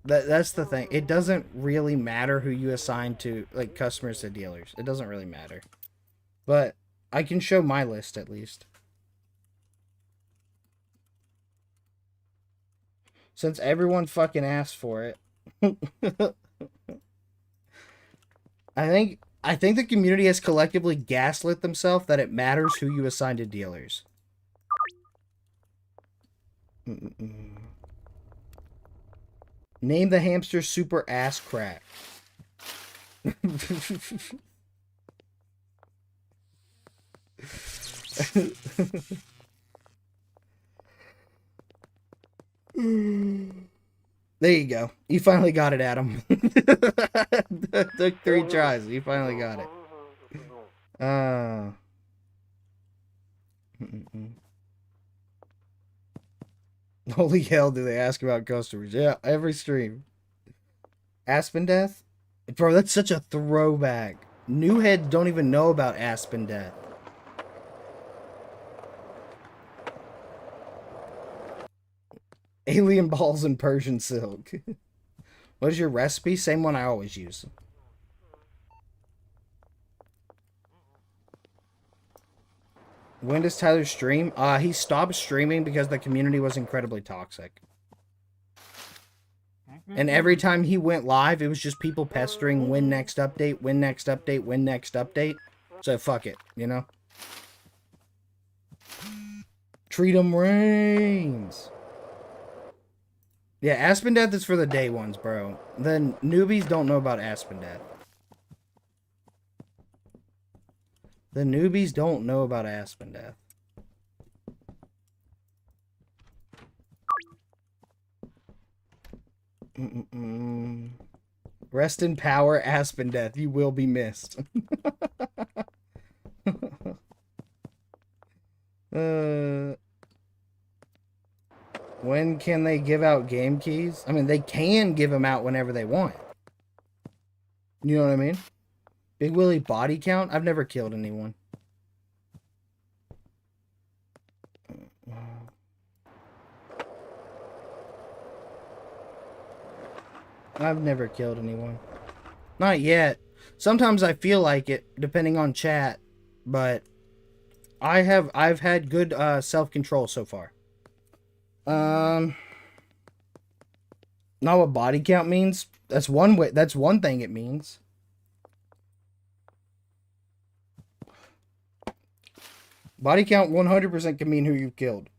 That's the thing. It doesn't really matter who you assign to, like, customers to dealers. It doesn't really matter. But I can show my list at least. Since everyone fucking asked for it. I think the community has collectively gaslit themselves that it matters who you assign to dealers. Name the hamster super ass crack. There you go. You finally got it, Adam. Took 3 tries. You finally got it. Holy hell, do they ask about customers? Yeah, every stream. Aspen Death? Bro, that's such a throwback. New heads don't even know about Aspen Death. Alien balls and Persian silk. What is your recipe? Same one I always use. When does Tyler stream? He stopped streaming because the community was incredibly toxic. And every time he went live, it was just people pestering, when next update, when next update, when next update. So fuck it, you know? Treat 'em rains. Yeah, Aspen Death is for the day ones, bro. The newbies don't know about Aspen Death. The newbies don't know about Aspen Death. Rest in power, Aspen Death. You will be missed. When can they give out game keys? I mean, they can give them out whenever they want. You know what I mean? BigWilly body count? I've never killed anyone. I've never killed anyone. Not yet. Sometimes I feel like it, depending on chat, but I've had good self-control so far. Not what body count means. That's one way. That's one thing it means. Body count 100% can mean who you've killed.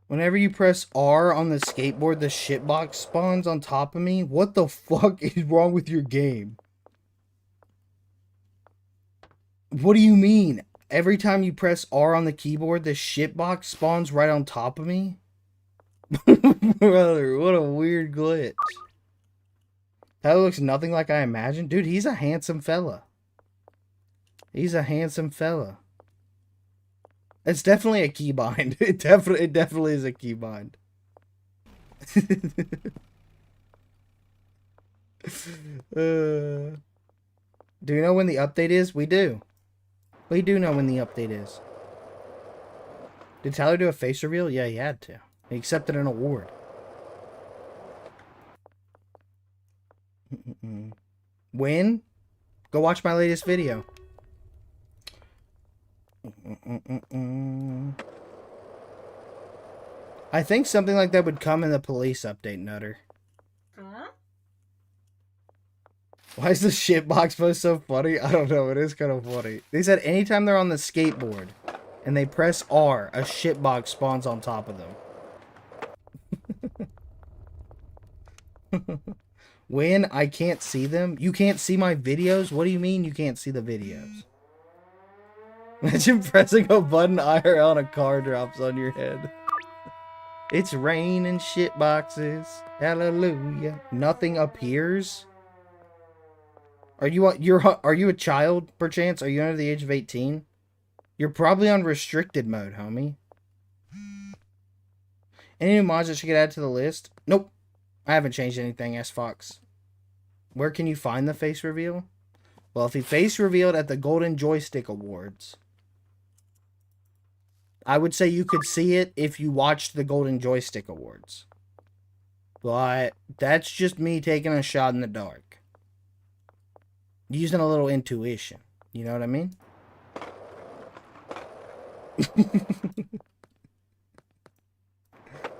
Whenever you press R on the skateboard, the shitbox spawns on top of me. What the fuck is wrong with your game? What do you mean? Every time you press R on the keyboard, the shitbox spawns right on top of me? Brother, what a weird glitch. That looks nothing like I imagined. Dude, he's a handsome fella. He's a handsome fella. It's definitely a keybind. It definitely is a keybind. Do you know when the update is? We do. We do know when the update is. Did Tyler do a face reveal? Yeah, he had to. He accepted an award. When? Go watch my latest video. I think something like that would come in the police update, Nutter. Huh? Why is the shitbox post so funny? I don't know. It is kind of funny. They said anytime they're on the skateboard and they press R, a shitbox spawns on top of them. When I can't see them? You can't see my videos? What do you mean you can't see the videos? Imagine pressing a button IRL and a car drops on your head. It's raining shitboxes. Hallelujah. Nothing appears? Are you a child, perchance? Are you under the age of 18? You're probably on restricted mode, homie. Any new mods that should get added to the list? Nope. I haven't changed anything, S Fox. Where can you find the face reveal? Well, if he face revealed at the Golden Joystick Awards, I would say you could see it if you watched the Golden Joystick Awards. But that's just me taking a shot in the dark. Using a little intuition. You know what I mean?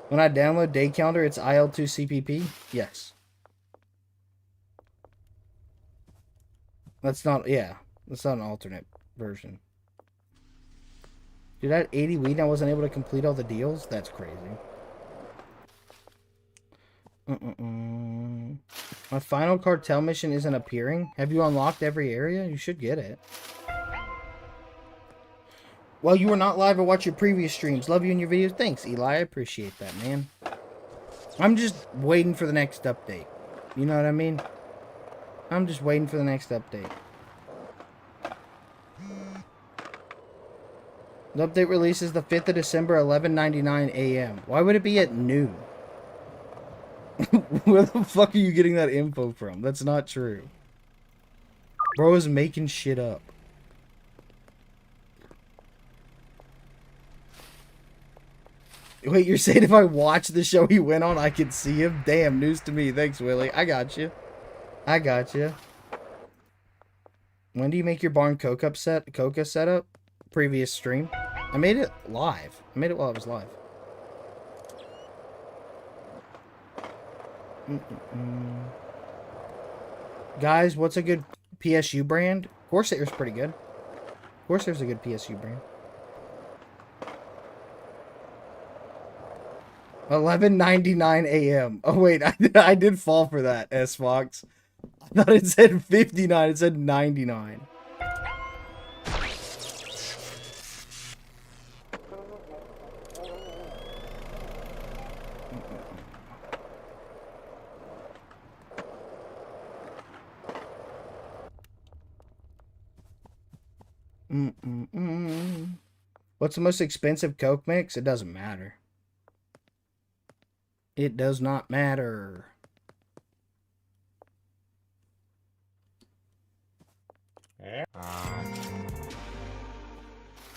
When I download Day Calendar, it's IL2CPP? Yes. That's not, yeah. That's not an alternate version. Dude, I had 80 weed and I wasn't able to complete all the deals? That's crazy. My final cartel mission isn't appearing. Have you unlocked every area? You should get it. Well, you were not live or watch your previous streams. Love you and your videos. Thanks, Eli. I appreciate that, man. I'm just waiting for the next update. You know what I mean? I'm just waiting for the next update. The update releases the 5th of December, 11:99 a.m. Why would it be at noon? Where the fuck are you getting that info from? That's not true. Bro is making shit up. Wait, you're saying if I watch the show he went on, I could see him? Damn, news to me. Thanks, Willie. I got you. I got you. When do you make your barn coca setup? Previous stream. I made it live. I made it while I was live. Guys, what's a good PSU brand? Corsair's pretty good. Corsair's a good PSU brand. 11:99 a.m. Oh wait, I did fall for that, S Fox. I thought it said 59. It said 99. What's the most expensive Coke mix? It doesn't matter. It does not matter.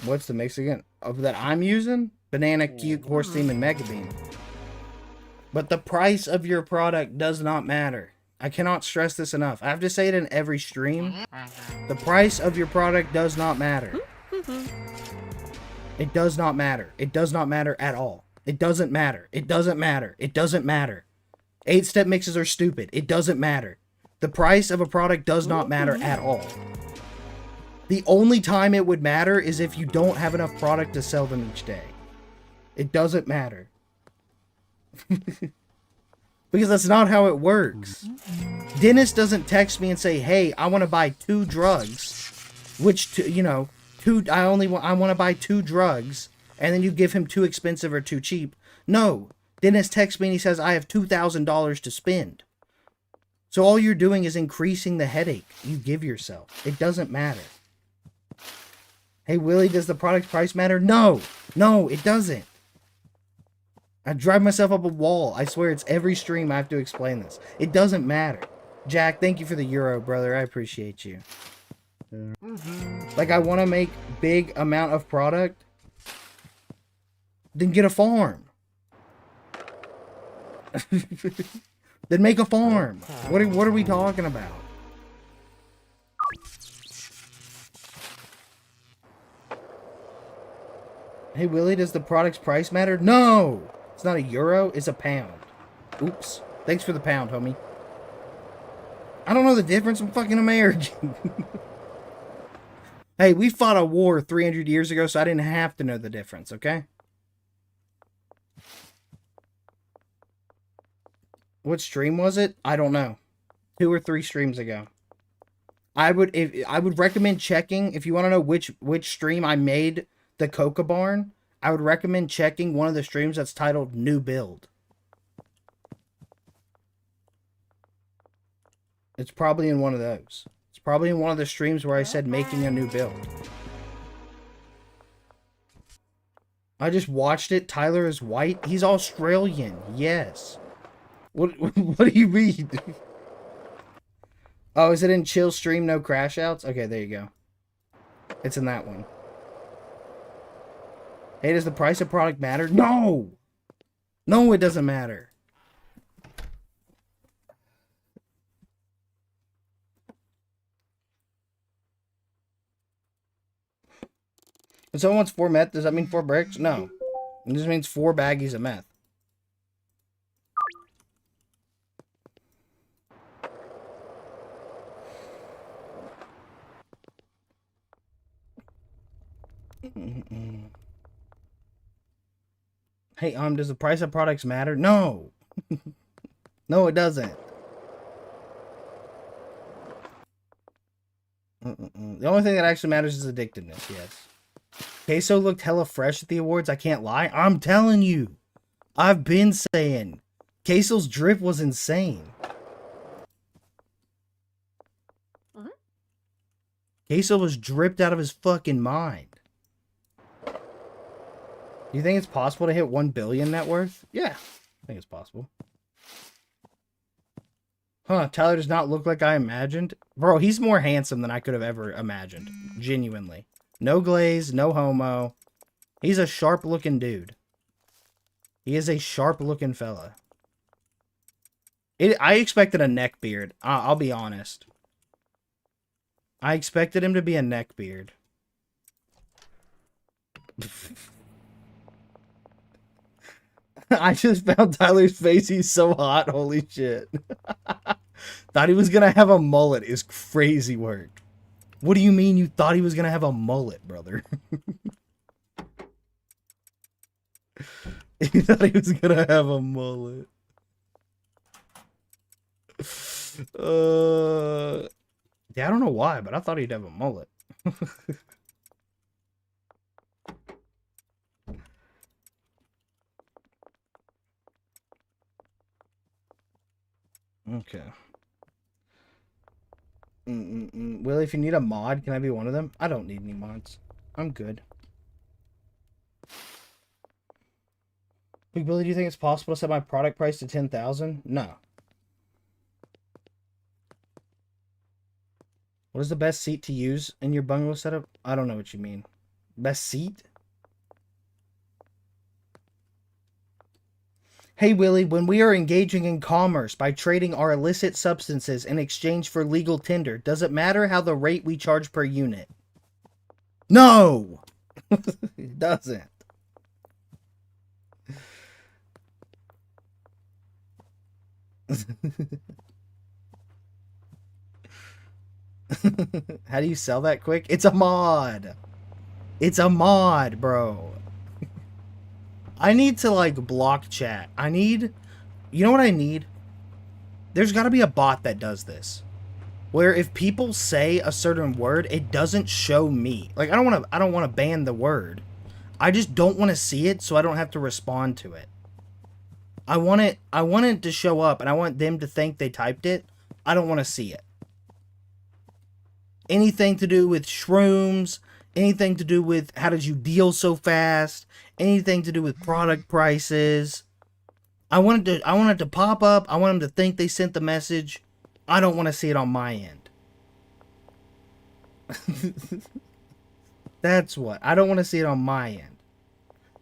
What's the mix again? Of that I'm using? Banana, Cute, Horse Theme, and Mega Bean. But the price of your product does not matter. I cannot stress this enough. I have to say it in every stream. The price of your product does not matter. It does not matter. It does not matter at all. It doesn't matter. It doesn't matter. It doesn't matter. 8-step mixes are stupid. It doesn't matter. The price of a product does not matter at all. The only time it would matter is if you don't have enough product to sell them each day. It doesn't matter. Because that's not how it works. Dennis doesn't text me and say, hey, I want to buy 2 drugs. Which, you know, I want to buy 2 drugs. And then you give him too expensive or too cheap. No. Dennis texts me and he says, I have $2,000 to spend. So all you're doing is increasing the headache you give yourself. It doesn't matter. Hey, Willie, does the product price matter? No. No, it doesn't. I drive myself up a wall. I swear it's every stream I have to explain this. It doesn't matter. Jack, thank you for the euro, brother. I appreciate you. Like, I want to make big amount of product. Then get a farm. Then make a farm. What are we talking about? Hey, Willie, does the product's price matter? No! It's not a euro, it's a pound. Oops. Thanks for the pound, homie. I don't know the difference. I'm fucking American. Hey, we fought a war 300 years ago, so I didn't have to know the difference, okay? What stream was it? I don't know. 2 or 3 streams ago. I would recommend checking if you want to know which stream I made the Coca Barn. I would recommend checking one of the streams that's titled New Build. It's probably in one of those. It's probably in one of the streams where I said making a new build. I just watched it. Tyler is white. He's Australian. Yes. What do you mean? Oh, is it in chill stream, no crash outs? Okay, there you go. It's in that one. Hey, does the price of product matter? No! No, it doesn't matter. If someone wants 4 meth, does that mean 4 bricks? No. It just means 4 baggies of meth. Hey, does the price of products matter? No. No, it doesn't. The only thing that actually matters is addictiveness, yes. Queso looked hella fresh at the awards, I can't lie. I'm telling you. I've been saying. Queso's drip was insane. Queso was dripped out of his fucking mind. Do you think it's possible to hit 1 billion net worth? Yeah, I think it's possible. Huh, Tyler does not look like I imagined. Bro, he's more handsome than I could have ever imagined. Genuinely. No glaze, no homo. He's a sharp-looking dude. He is a sharp-looking fella. I expected a neck beard. I'll be honest. I expected him to be a neck beard. I just found Tyler's face. He's so hot. Holy shit. Thought he was going to have a mullet is crazy work. What do you mean you thought he was going to have a mullet, brother? He thought he was going to have a mullet. Yeah, I don't know why, but I thought he'd have a mullet. Okay. Willie, if you need a mod, can I be one of them? I don't need any mods. I'm good. Big Billy, do you think it's possible to set my product price to 10,000? No. What is the best seat to use in your bungalow setup? I don't know what you mean. Best seat? Hey, Willie, when we are engaging in commerce by trading our illicit substances in exchange for legal tinder, does it matter how the rate we charge per unit? No! It doesn't. How do you sell that quick? It's a mod. It's a mod, bro. I need to, like, block chat. You know what I need? There's got to be a bot that does this. Where if people say a certain word, it doesn't show me. Like, I don't want to ban the word. I just don't want to see it so I don't have to respond to it. I want it to show up, and I want them to think they typed it. I don't want to see it. Anything to do with shrooms, anything to do with how did you deal so fast, anything to do with product prices. I want it to pop up. I want them to think they sent the message. I don't want to see it on my end. That's what. I don't want to see it on my end.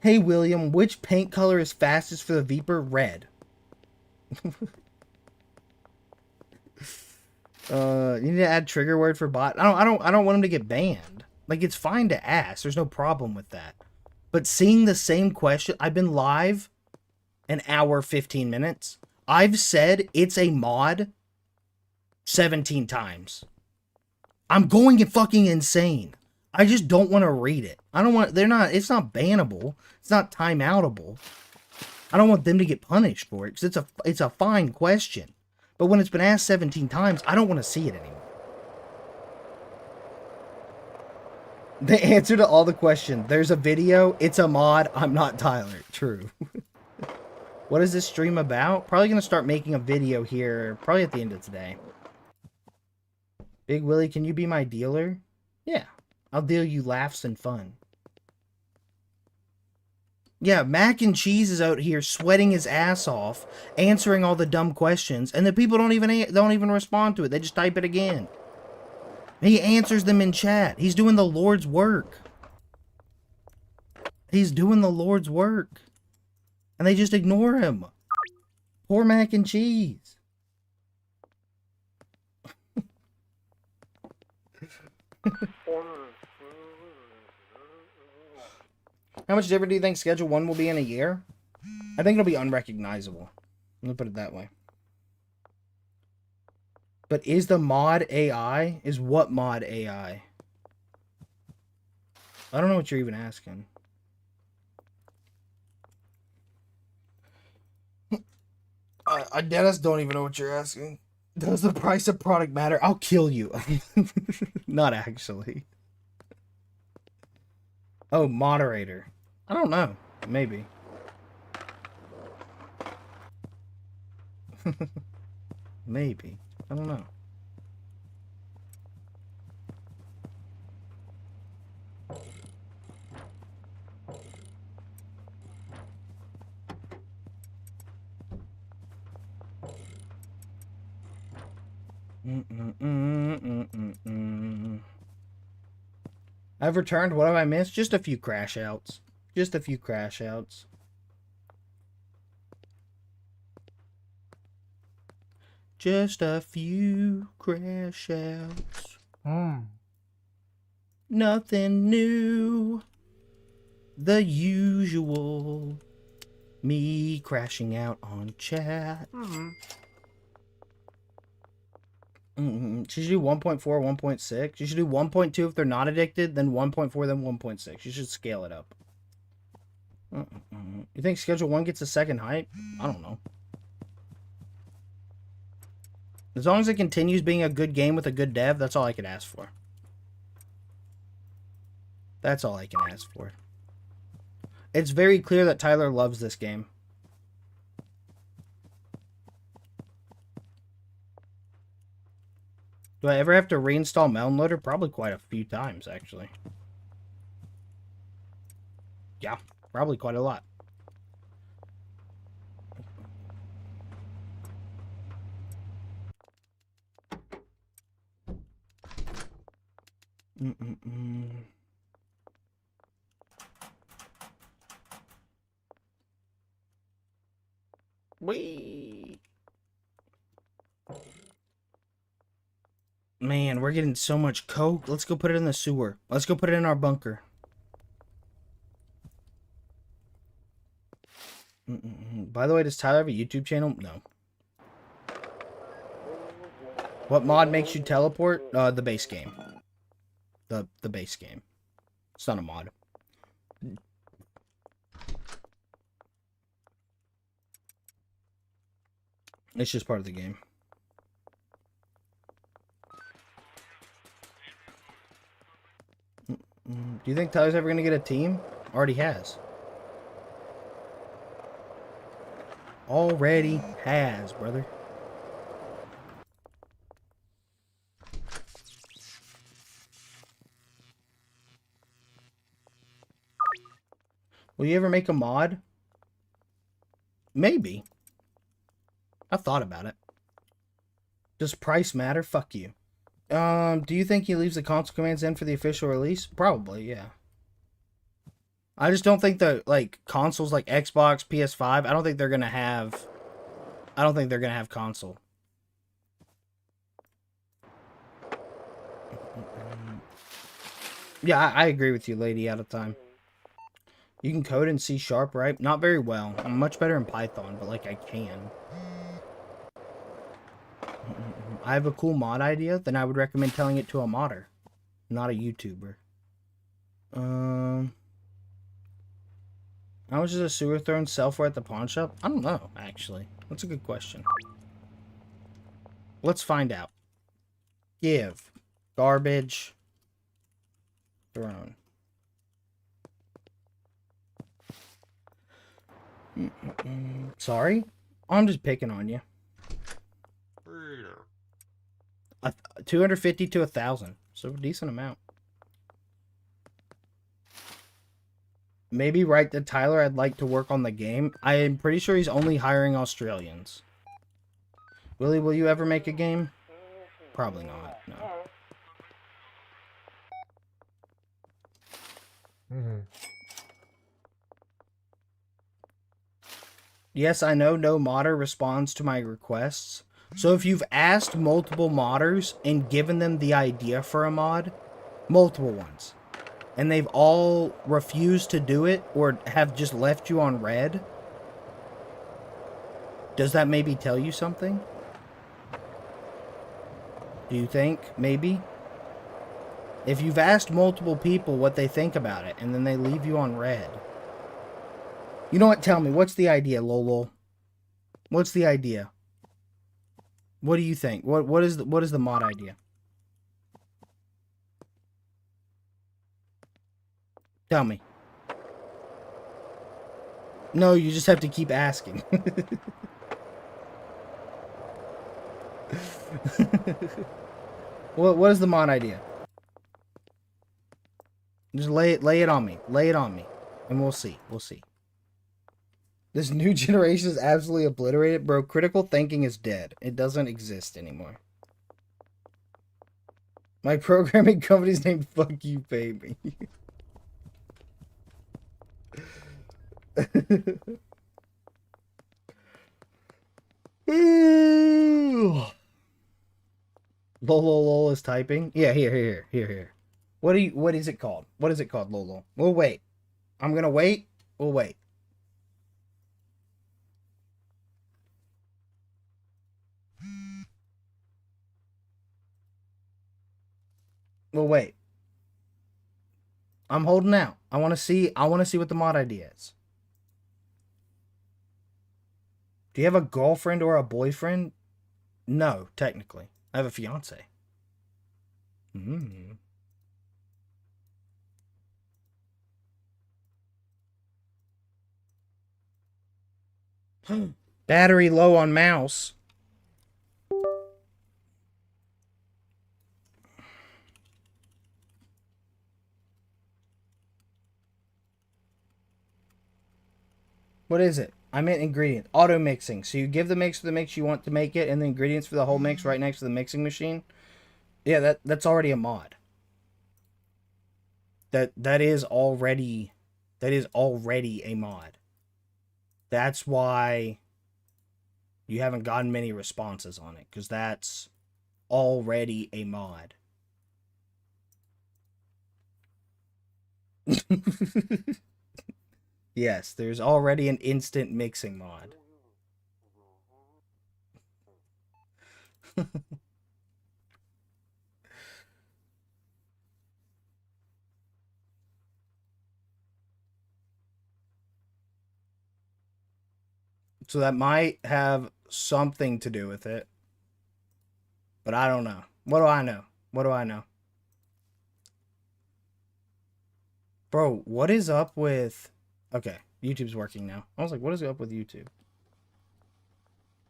Hey, William, which paint color is fastest for the Viper? Red. You need to add trigger word for bot. I don't want him to get banned. Like, it's fine to ask. There's no problem with that. But seeing the same question, I've been live an hour, 15 minutes. I've said it's a mod 17 times. I'm going fucking insane. I just don't want to read it. I don't want, it's not bannable. It's not timeoutable. I don't want them to get punished for it because it's a fine question. But when it's been asked 17 times, I don't want to see it anymore. The answer to all the questions. There's a video. It's a mod. I'm not Tyler. True. What is this stream about? Probably going to start making a video here. Probably at the end of today. Big Willie, can you be my dealer? Yeah. I'll deal you laughs and fun. Yeah, Mac and Cheese is out here sweating his ass off, answering all the dumb questions, and the people don't even respond to it. They just type it again. He answers them in chat. He's doing the Lord's work. He's doing the Lord's work. And they just ignore him. Poor Mac and Cheese. How much different do you think Schedule 1 will be in a year? I think it'll be unrecognizable. Let me put it that way. But is the mod AI? Is what mod AI? I don't know what you're even asking. I Dennis don't even know what you're asking. Does the price of product matter? I'll kill you. Not actually. Oh, moderator. I don't know. Maybe. Maybe. I don't know. I've returned. What have I missed? Just a few crash outs. Just a few crash outs. Just a few crash outs. Nothing new. The usual. Me crashing out on chat. You should do 1.4, 1.6. You should do 1.2 if they're not addicted, then 1.4, then 1.6. You should scale it up. You think Schedule 1 gets a second hype? I don't know. As long as it continues being a good game with a good dev, that's all I can ask for. That's all I can ask for. It's very clear that Tyler loves this game. Do I ever have to reinstall Melon Loader? Probably quite a few times, actually. Yeah, probably quite a lot. Whee! Man, we're getting so much coke. Let's go put it in the sewer. Let's go put it in our bunker. By the way, does Tyler have a YouTube channel? No. What mod makes you teleport? The base game. The base game. It's not a mod. It's just part of the game. Do you think Tyler's ever going to get a team? Already has. Already has, brother. Will you ever make a mod? Maybe. I've thought about it. Does price matter? Fuck you. Do you think he leaves the console commands in for the official release? Probably, yeah. I just don't think the consoles like Xbox, PS5, I don't think they're gonna have console. Yeah, I agree with you, lady out of time. You can code in C#, right? Not very well. I'm much better in Python, but I can. I have a cool mod idea, then I would recommend telling it to a modder, not a YouTuber. How much is a sewer throne sell for at the pawn shop? I don't know, actually. That's a good question. Let's find out. Give. Garbage. Throne. Sorry? I'm just picking on you. 250 to 1,000. So a decent amount. Maybe write to Tyler, I'd like to work on the game. I am pretty sure he's only hiring Australians. Willie, will you ever make a game? Probably not, no. Yes, I know no modder responds to my requests. So if you've asked multiple modders and given them the idea for a mod, multiple ones, and they've all refused to do it or have just left you on red, does that maybe tell you something? Do you think? Maybe? If you've asked multiple people what they think about it and then they leave you on red. You know what? Tell me. What's the idea, Lolo? What's the idea? What do you think? What is the mod idea? Tell me. No, you just have to keep asking. What is the mod idea? Just lay it on me. Lay it on me. And we'll see. We'll see. This new generation is absolutely obliterated. Bro, critical thinking is dead. It doesn't exist anymore. My programming company's named Fuck You Baby. Lol is typing. Yeah, here. What is it called? What is it called, Lolo? We'll wait. I'm gonna wait. We'll wait. We'll wait. I'm holding out. I wanna see what the mod idea is. Do you have a girlfriend or a boyfriend? No, technically. I have a fiance. Battery low on mouse. What is it? I meant ingredient. Auto mixing. So you give the mix for the mix you want to make it and the ingredients for the whole mix right next to the mixing machine. Yeah, that's already a mod. That is already a mod. That's why you haven't gotten many responses on it, because that's already a mod. Yes, there's already an instant mixing mod. So that might have something to do with it. But I don't know. What do I know? What do I know? Bro, what is up with... Okay, YouTube's working now. I was like, what is up with YouTube?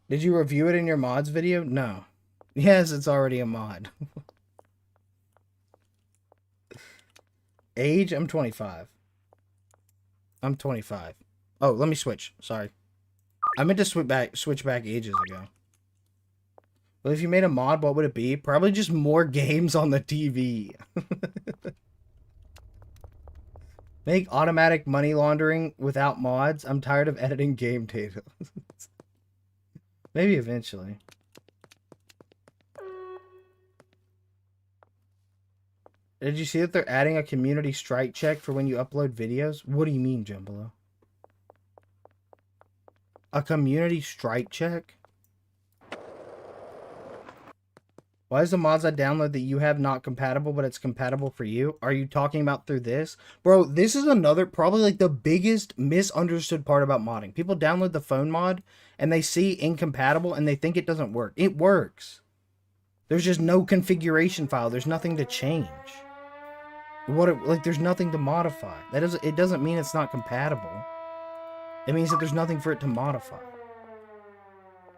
Did you review it in your mods video? No. Yes, it's already a mod. Age? I'm 25. I'm 25. Oh, let me switch. Sorry. I meant to switch back ages ago. Well, if you made a mod, what would it be? Probably just more games on the TV. Make automatic money laundering without mods. I'm tired of editing game data. Maybe eventually. Did you see that they're adding a community strike check for when you upload videos? What do you mean, Jumbalo? A community strike check? Why is the mods I download that you have not compatible, but it's compatible for you? Are you talking about through this? Bro, this is another, probably like the biggest misunderstood part about modding. People download the phone mod, and they see incompatible, and they think it doesn't work. It works. There's just no configuration file. There's nothing to change. There's nothing to modify. It doesn't mean it's not compatible. It means that there's nothing for it to modify.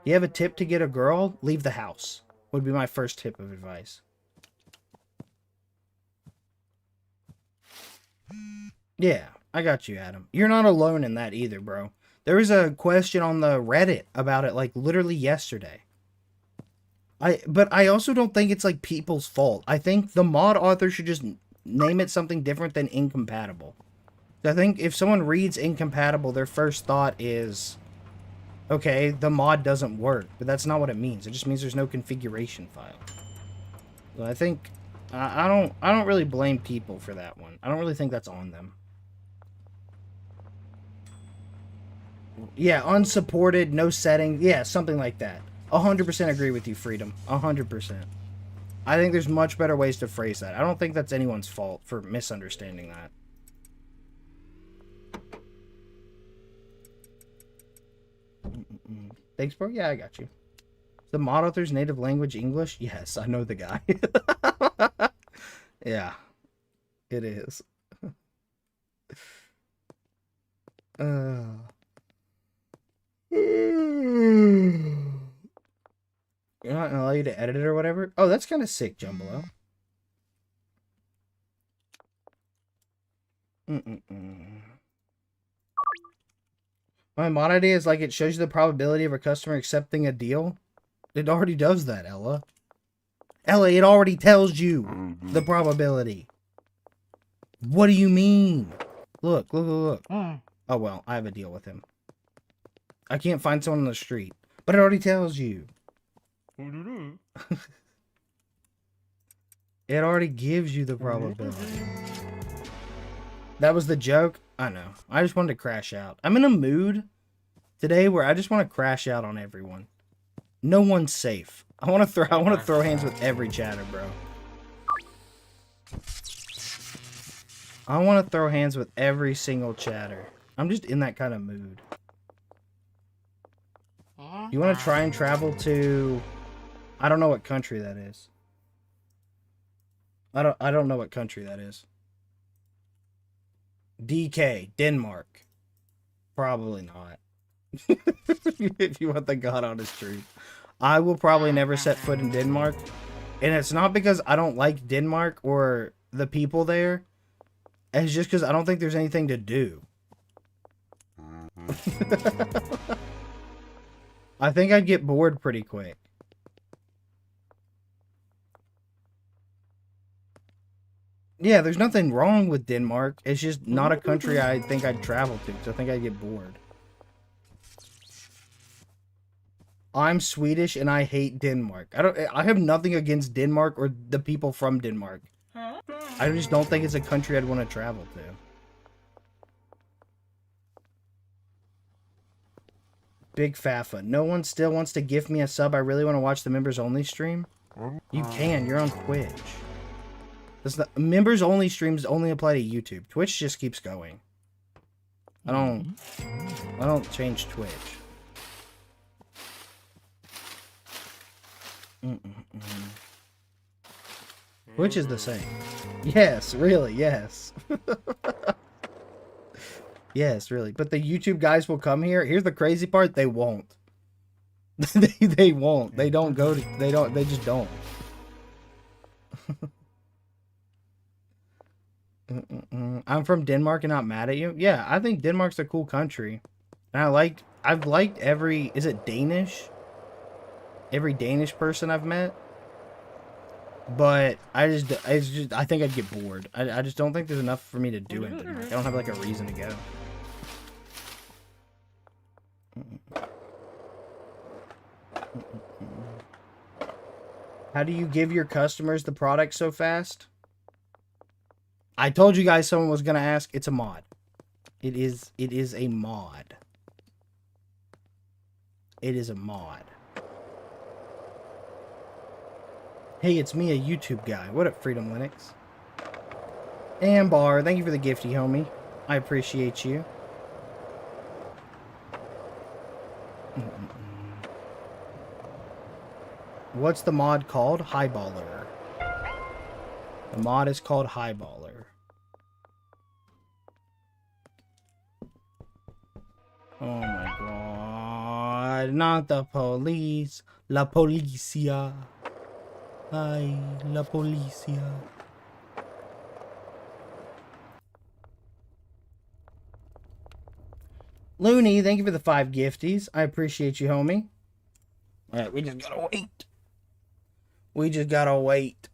You have a tip to get a girl? Leave the house. Would be my first tip of advice. Yeah, I got you, Adam. You're not alone in that either, bro. There was a question on the Reddit about it, like, literally yesterday. But I also don't think it's, like, people's fault. I think the mod author should just name it something different than incompatible. I think if someone reads incompatible, their first thought is, okay, the mod doesn't work, but that's not what it means. It just means there's no configuration file. So I think I don't really blame people for that one. I don't really think that's on them. Yeah, unsupported, no setting. Yeah, something like that. 100% agree with you, Freedom. 100%. I think there's much better ways to phrase that. I don't think that's anyone's fault for misunderstanding that. Thanks, bro. Yeah, I got you. The mod author's native language English? Yes, I know the guy. Yeah, it is. You're not gonna allow you to edit it or whatever? Oh, that's kind of sick, Jumbalo. My mod idea is like it shows you the probability of a customer accepting a deal. It already does that, Ella. Ella, it already tells you the probability. What do you mean? Look. Oh, well, I have a deal with him. I can't find someone on the street, but it already tells you. It already gives you the probability. That was the joke? I know. I just wanted to crash out. I'm in a mood today where I just want to crash out on everyone. No one's safe. I want to throw hands with every chatter, bro. I want to throw hands with every single chatter. I'm just in that kind of mood. You want to try and travel to... I don't know what country that is. I don't know what country that is. DK, Denmark. Probably not. If you want the God honest truth. I will probably never set foot in Denmark. And it's not because I don't like Denmark or the people there. It's just because I don't think there's anything to do. I think I'd get bored pretty quick. Yeah, there's nothing wrong with Denmark. It's just not a country I think I'd travel to, because I think I'd get bored. I'm Swedish and I hate Denmark. I have nothing against Denmark or the people from Denmark. I just don't think it's a country I'd want to travel to. Big Fafa. No one still wants to gift me a sub. I really want to watch the members only stream. You can. You're on Twitch. Members only streams only apply to YouTube. Twitch just keeps going. I don't change Twitch. Twitch is the same. Yes, really, yes. Yes, really. But the YouTube guys will come here. Here's the crazy part. They won't. They won't. They don't go to. They don't. They just don't. I'm from Denmark and not mad at you. Yeah, I think Denmark's a cool country, and I've liked every. Is it Danish? Every Danish person I've met. But I think I'd get bored. I just don't think there's enough for me to do in Denmark. I don't have like a reason to go. How do you give your customers the product so fast? I told you guys someone was gonna ask. It's a mod. It is a mod. It is a mod. Hey, it's me, a YouTube guy. What up, Freedom Linux? Ambar, thank you for the gifty, homie. I appreciate you. What's the mod called? Highballer. The mod is called Highballer. Oh my god. Not the police. La policia. Ay, la policia. Looney, thank you for the 5 gifties. I appreciate you, homie. Alright, we just gotta wait. We just gotta wait.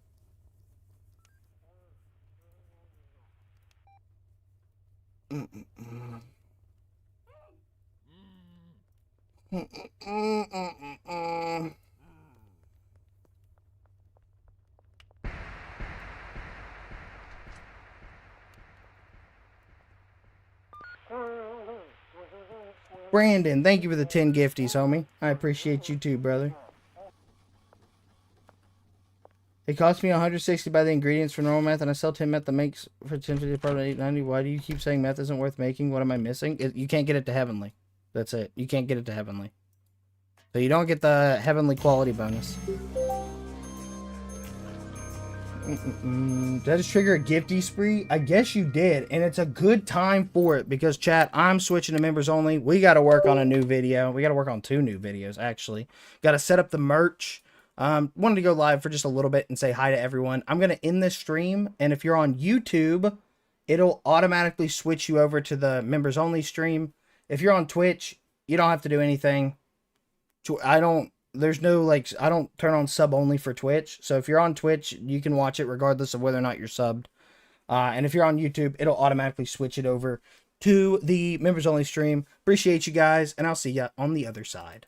Brandon, thank you for the 10 gifties, homie. I appreciate you too, brother. It cost me $160 to buy the ingredients for normal meth, and I sell 10 meth that makes for $10.50 per $8.90. Why do you keep saying meth isn't worth making? What am I missing? You can't get it to Heavenly. That's it. You can't get it to Heavenly. So you don't get the Heavenly quality bonus. Did I just trigger a gifty spree? I guess you did, and it's a good time for it because, chat, I'm switching to members only. We got to work on a new video. We got to work on 2 new videos, actually. Got to set up the merch. Wanted to go live for just a little bit and say hi to everyone. I'm going to end this stream, and if you're on YouTube, it'll automatically switch you over to the members only stream. If you're on Twitch, you don't have to do anything. There's no, like, I don't turn on sub only for Twitch. So if you're on Twitch, you can watch it regardless of whether or not you're subbed. And if you're on YouTube, it'll automatically switch it over to the members only stream. Appreciate you guys, and I'll see ya on the other side.